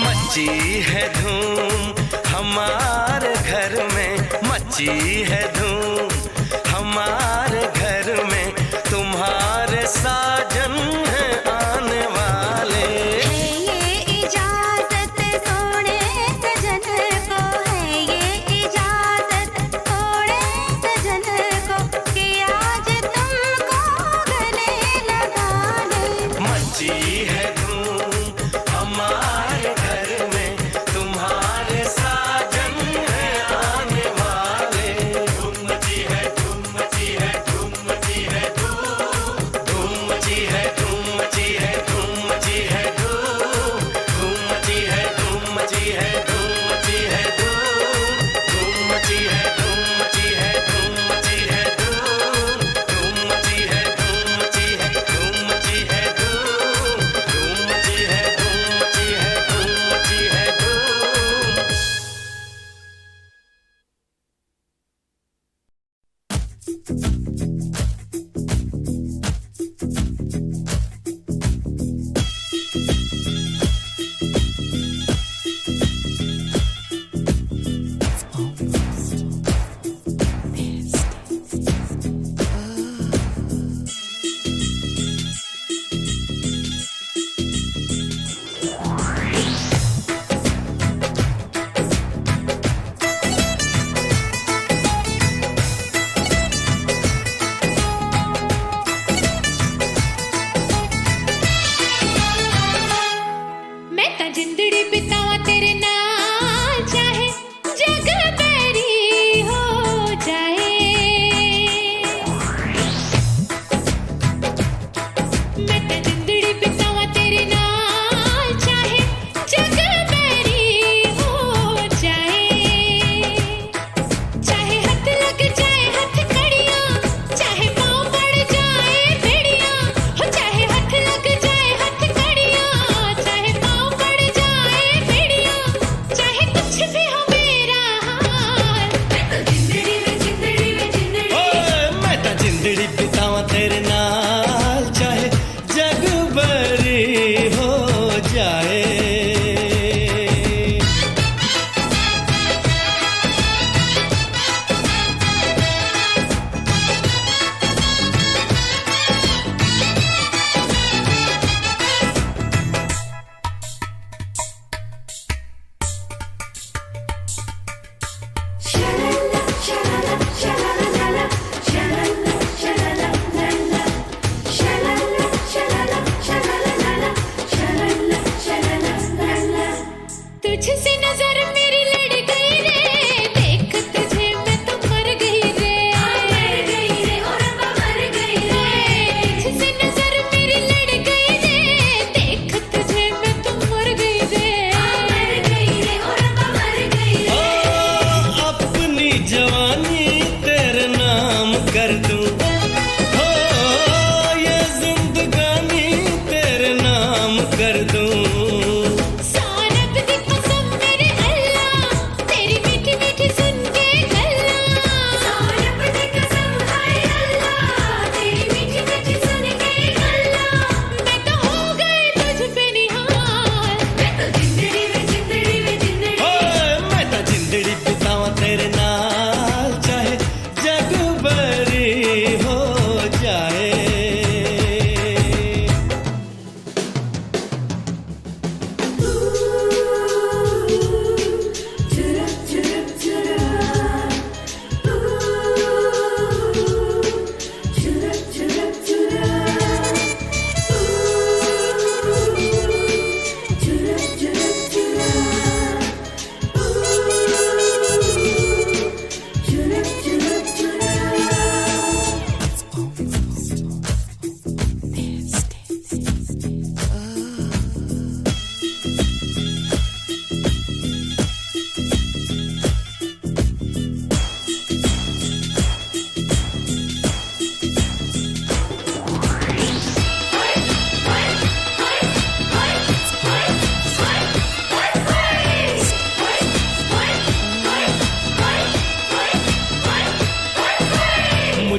मची है धूम हमारे घर में, मची है धूम हमारे घर में, तुम्हारे साजन हैं आने वाले। है ये इजाजत सोने सजन को, है ये इजाजत सोने सजन को, कि आज तुमको गले लगा ले। मची है धूम हमारे घर में, तुम्हारे साजन हैं आने वाले। धूम मची है, धूम मची है, धूम मची है, धूम मची है, धूम मची है, धूम मची है, धूम मची है, धूम मची है, धूम मची है, धूम मची है, धूम मची है, धूम मची है, धूम मची है, धूम मची है, धूम मची है, धूम मची है, धूम मची है, धूम मची है, धूम।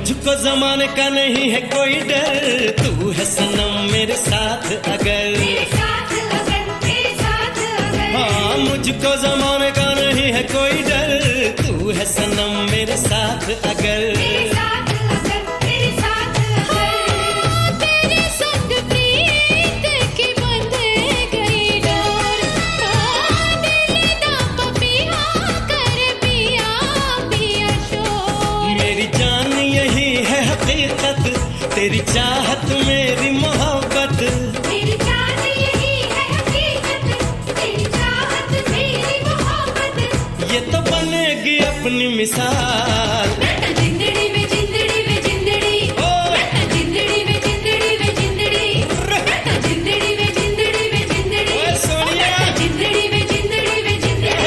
मुझको जमाने का नहीं है कोई डर, तू है सनम मेरे साथ अगर, हाँ मुझको जमाने का नहीं है कोई डर, तू है सनम मेरे साथ अगर, तेरी चाहत मेरी मोहब्बत, तेरी जान यही है हकीकत, तेरी चाहत मेरी मोहब्बत, ये तो बनेगी अपनी मिसाल। जिंदड़ी में जिंदड़ी में जिंदड़ी, जिंदड़ी में जिंदड़ी में जिंदड़ी, जिंदड़ी में जिंदड़ी में जिंदड़ी, सोनिया जिंदड़ी में जिंदड़ी में जिंदड़ी।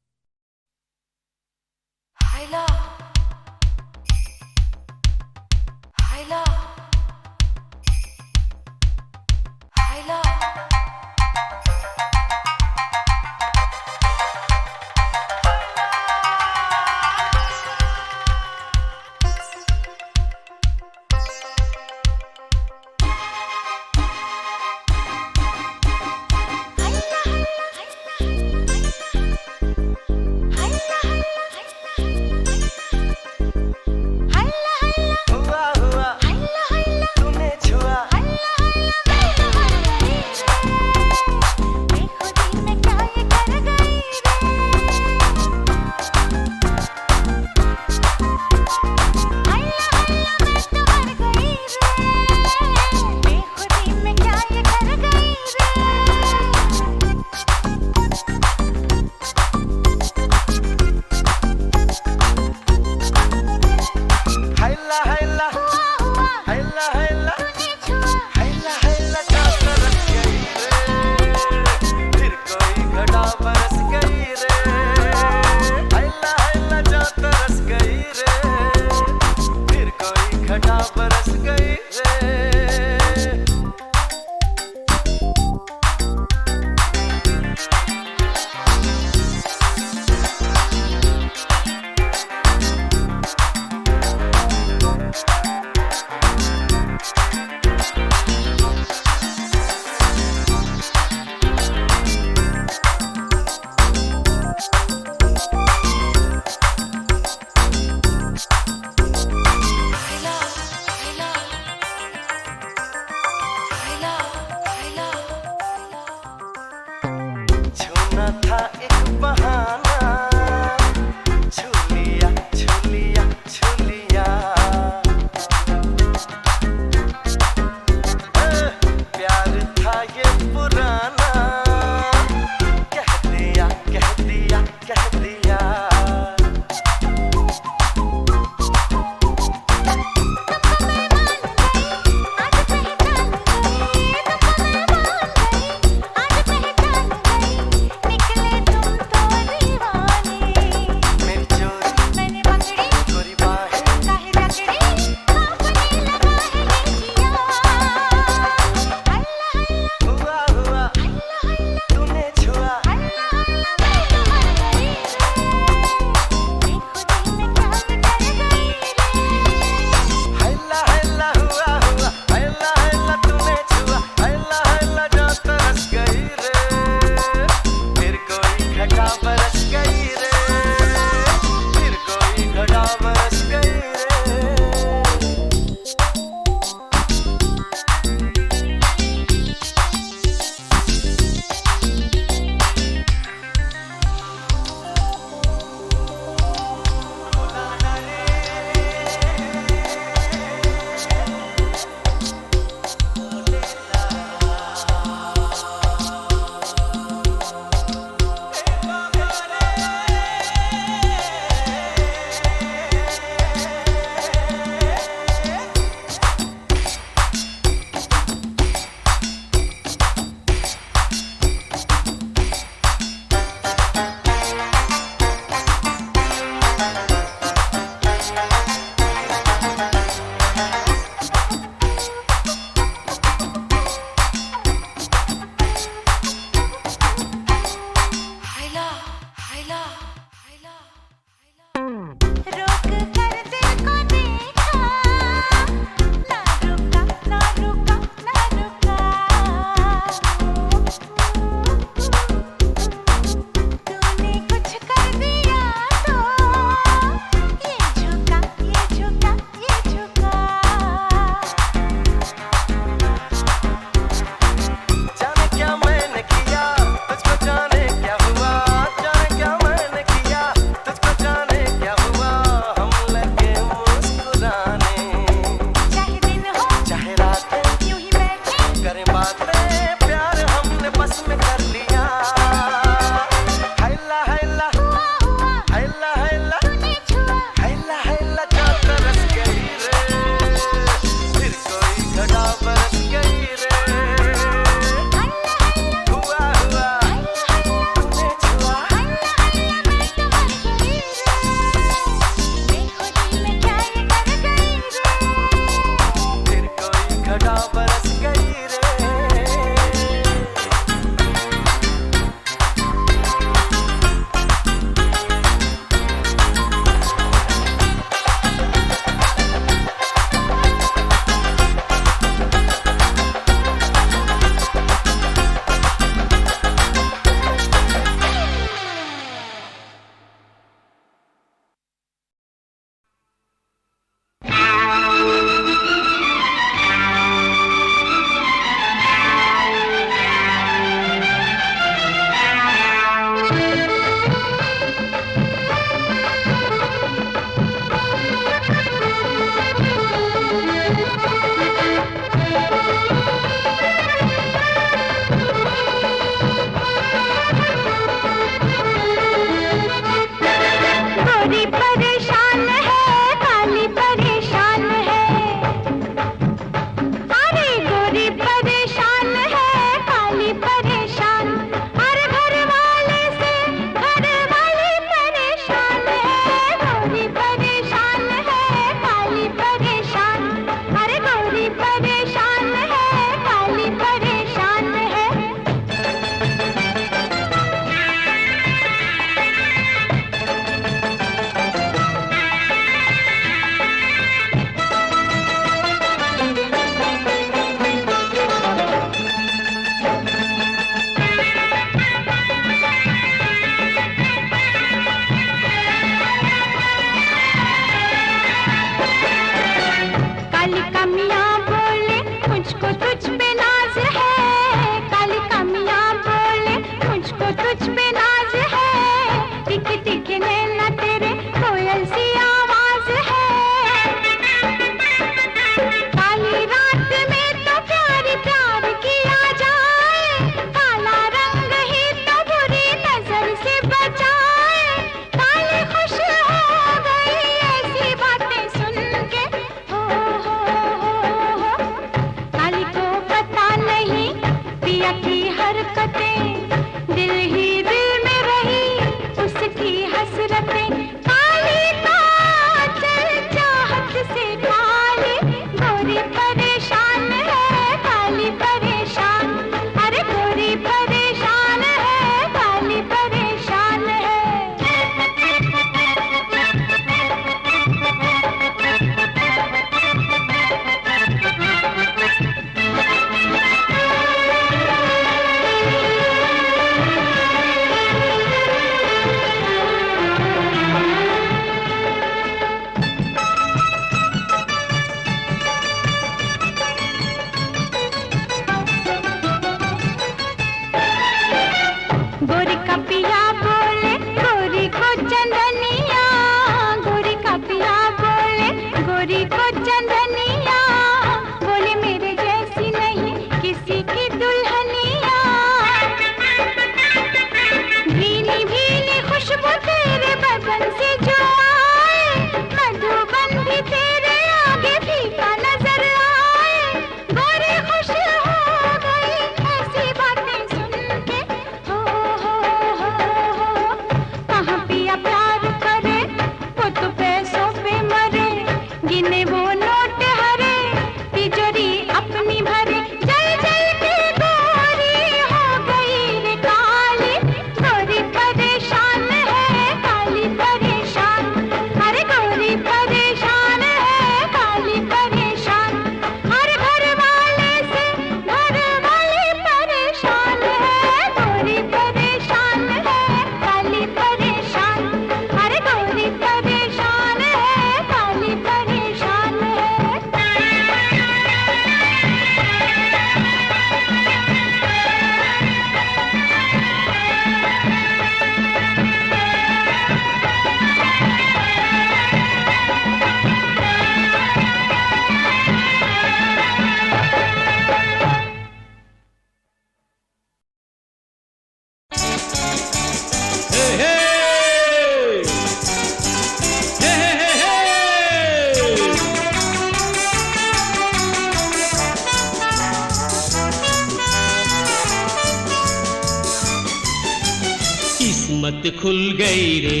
किस्मत खुल गई रे,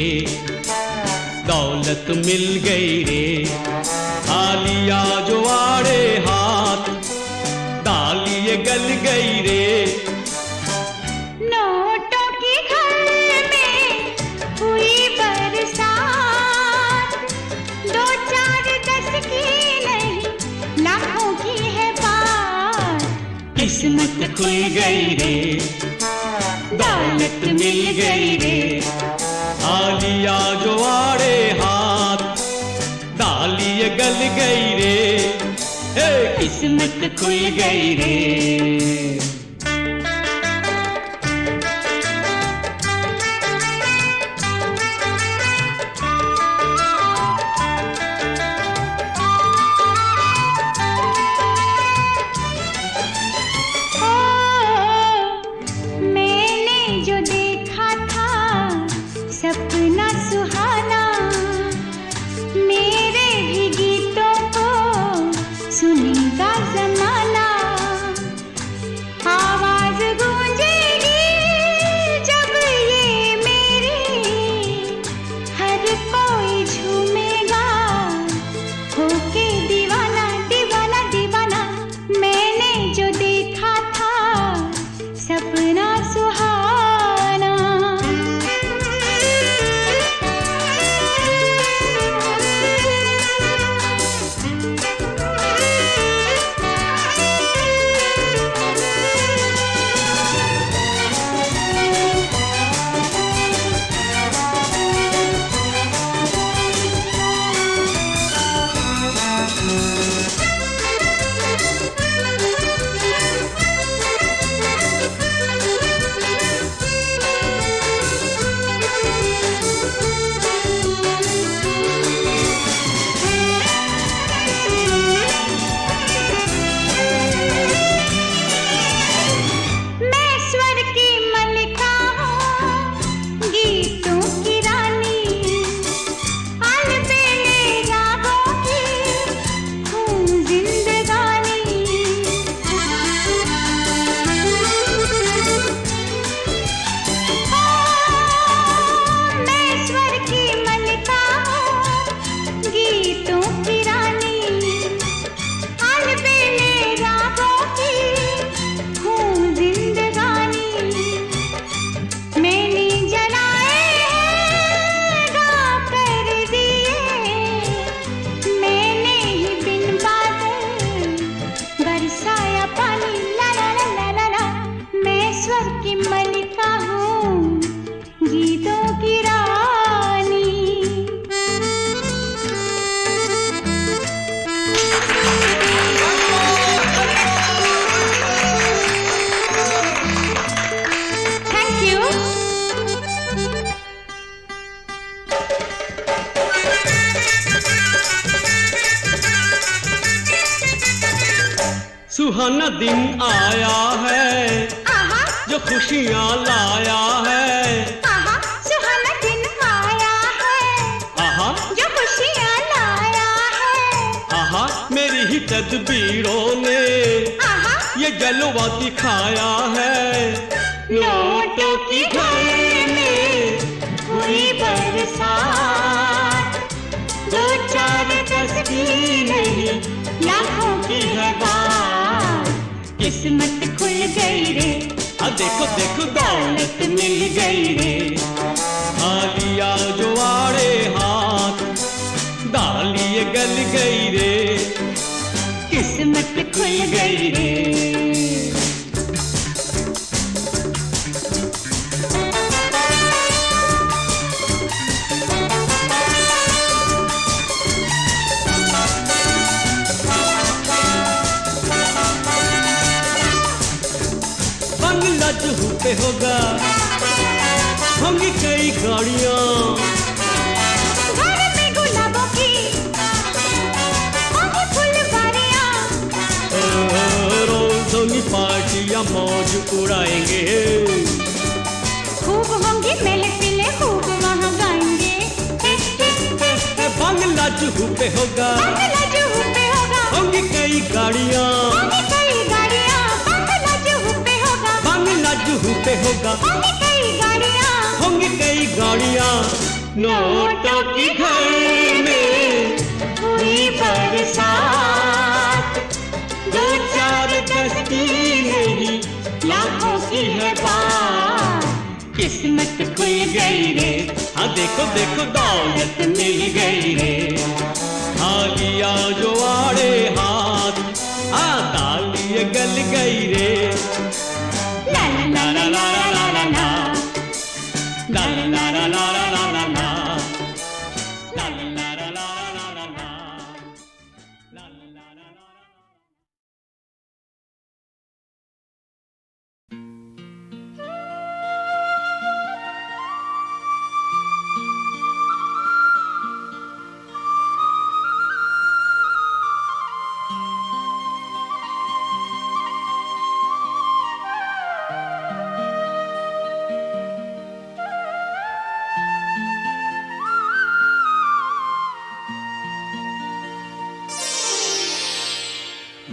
दौलत मिल गई रे, आलिया जो आड़े हाथ, डालिए गल गई रे। नोटों की घर में हुई बरसात, 2 4 10 की नहीं, लाखों की है बात। किस्मत खुल गई रे, दौलत मिल गई रे, आलिया जो आड़े हाथ, डालिए गल गई रे, हे किस्मत खुल गई रे। सपना सुहाना, मेरे भी गीतों को सुनेगा जमाना। आवाज गूंजेगी जब ये मेरी, हर कोई झूमेगा होके दीवाना दीवाना दीवाना। मैंने जो देखा था सपना सुहाना। सुहाना दिन आया है जो खुशियाँ लाया है। सुहाना दिन आया है जो खुशियाँ लाया है। मेरी ही तदबीरों ने ये जलवा दिखाया है। नोटों की घर में हुई बरसात, 2 4 10 की नहीं, लाखों की है बात। किस्मत खुल गई रे, देखो देखो दौलत मिल गई रे, आलिया जो आड़े हाथ, डालिए गल गई रे, किस्मत खुल गई रे। बंगला जुहू पे होगा, होंगी कई गाड़ियाँ, घर में गुलाबों की होंगी फुलवारियाँ, रोज होंगी पार्टियाँ, मौज उड़ाएंगे, खूब होंगी महफिलें, खूब वहाँ गाएंगे। बंगला जुहू पे होगा, होंगी कई गाड़ियाँ, बंगला जुहू पे पे होगा होंगी कई गाड़ियाँ नोटों की घर में हुई बरसात 2-4-10 की नहीं लाखों की है बात किस्मत खुल गई रे हाँ देखो देखो दौलत मिल गई रे थालियाँ जो आड़े हाथ तालियाँ गल गई रे ला ला ला ला ला ला ला ला ला ला ला ला ला ला ला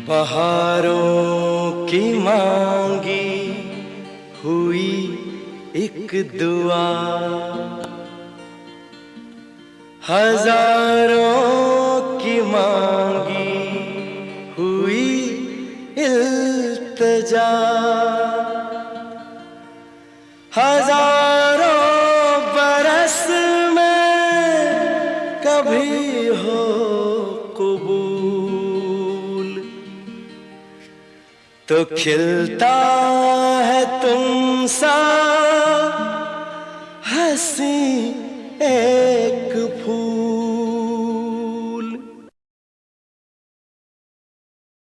बहारों की मांगी हुई एक दुआ हजारों की मांगी हुई इल्तिजा हजारों बरस में कभी हो तो खिलता है तुमसा हंसी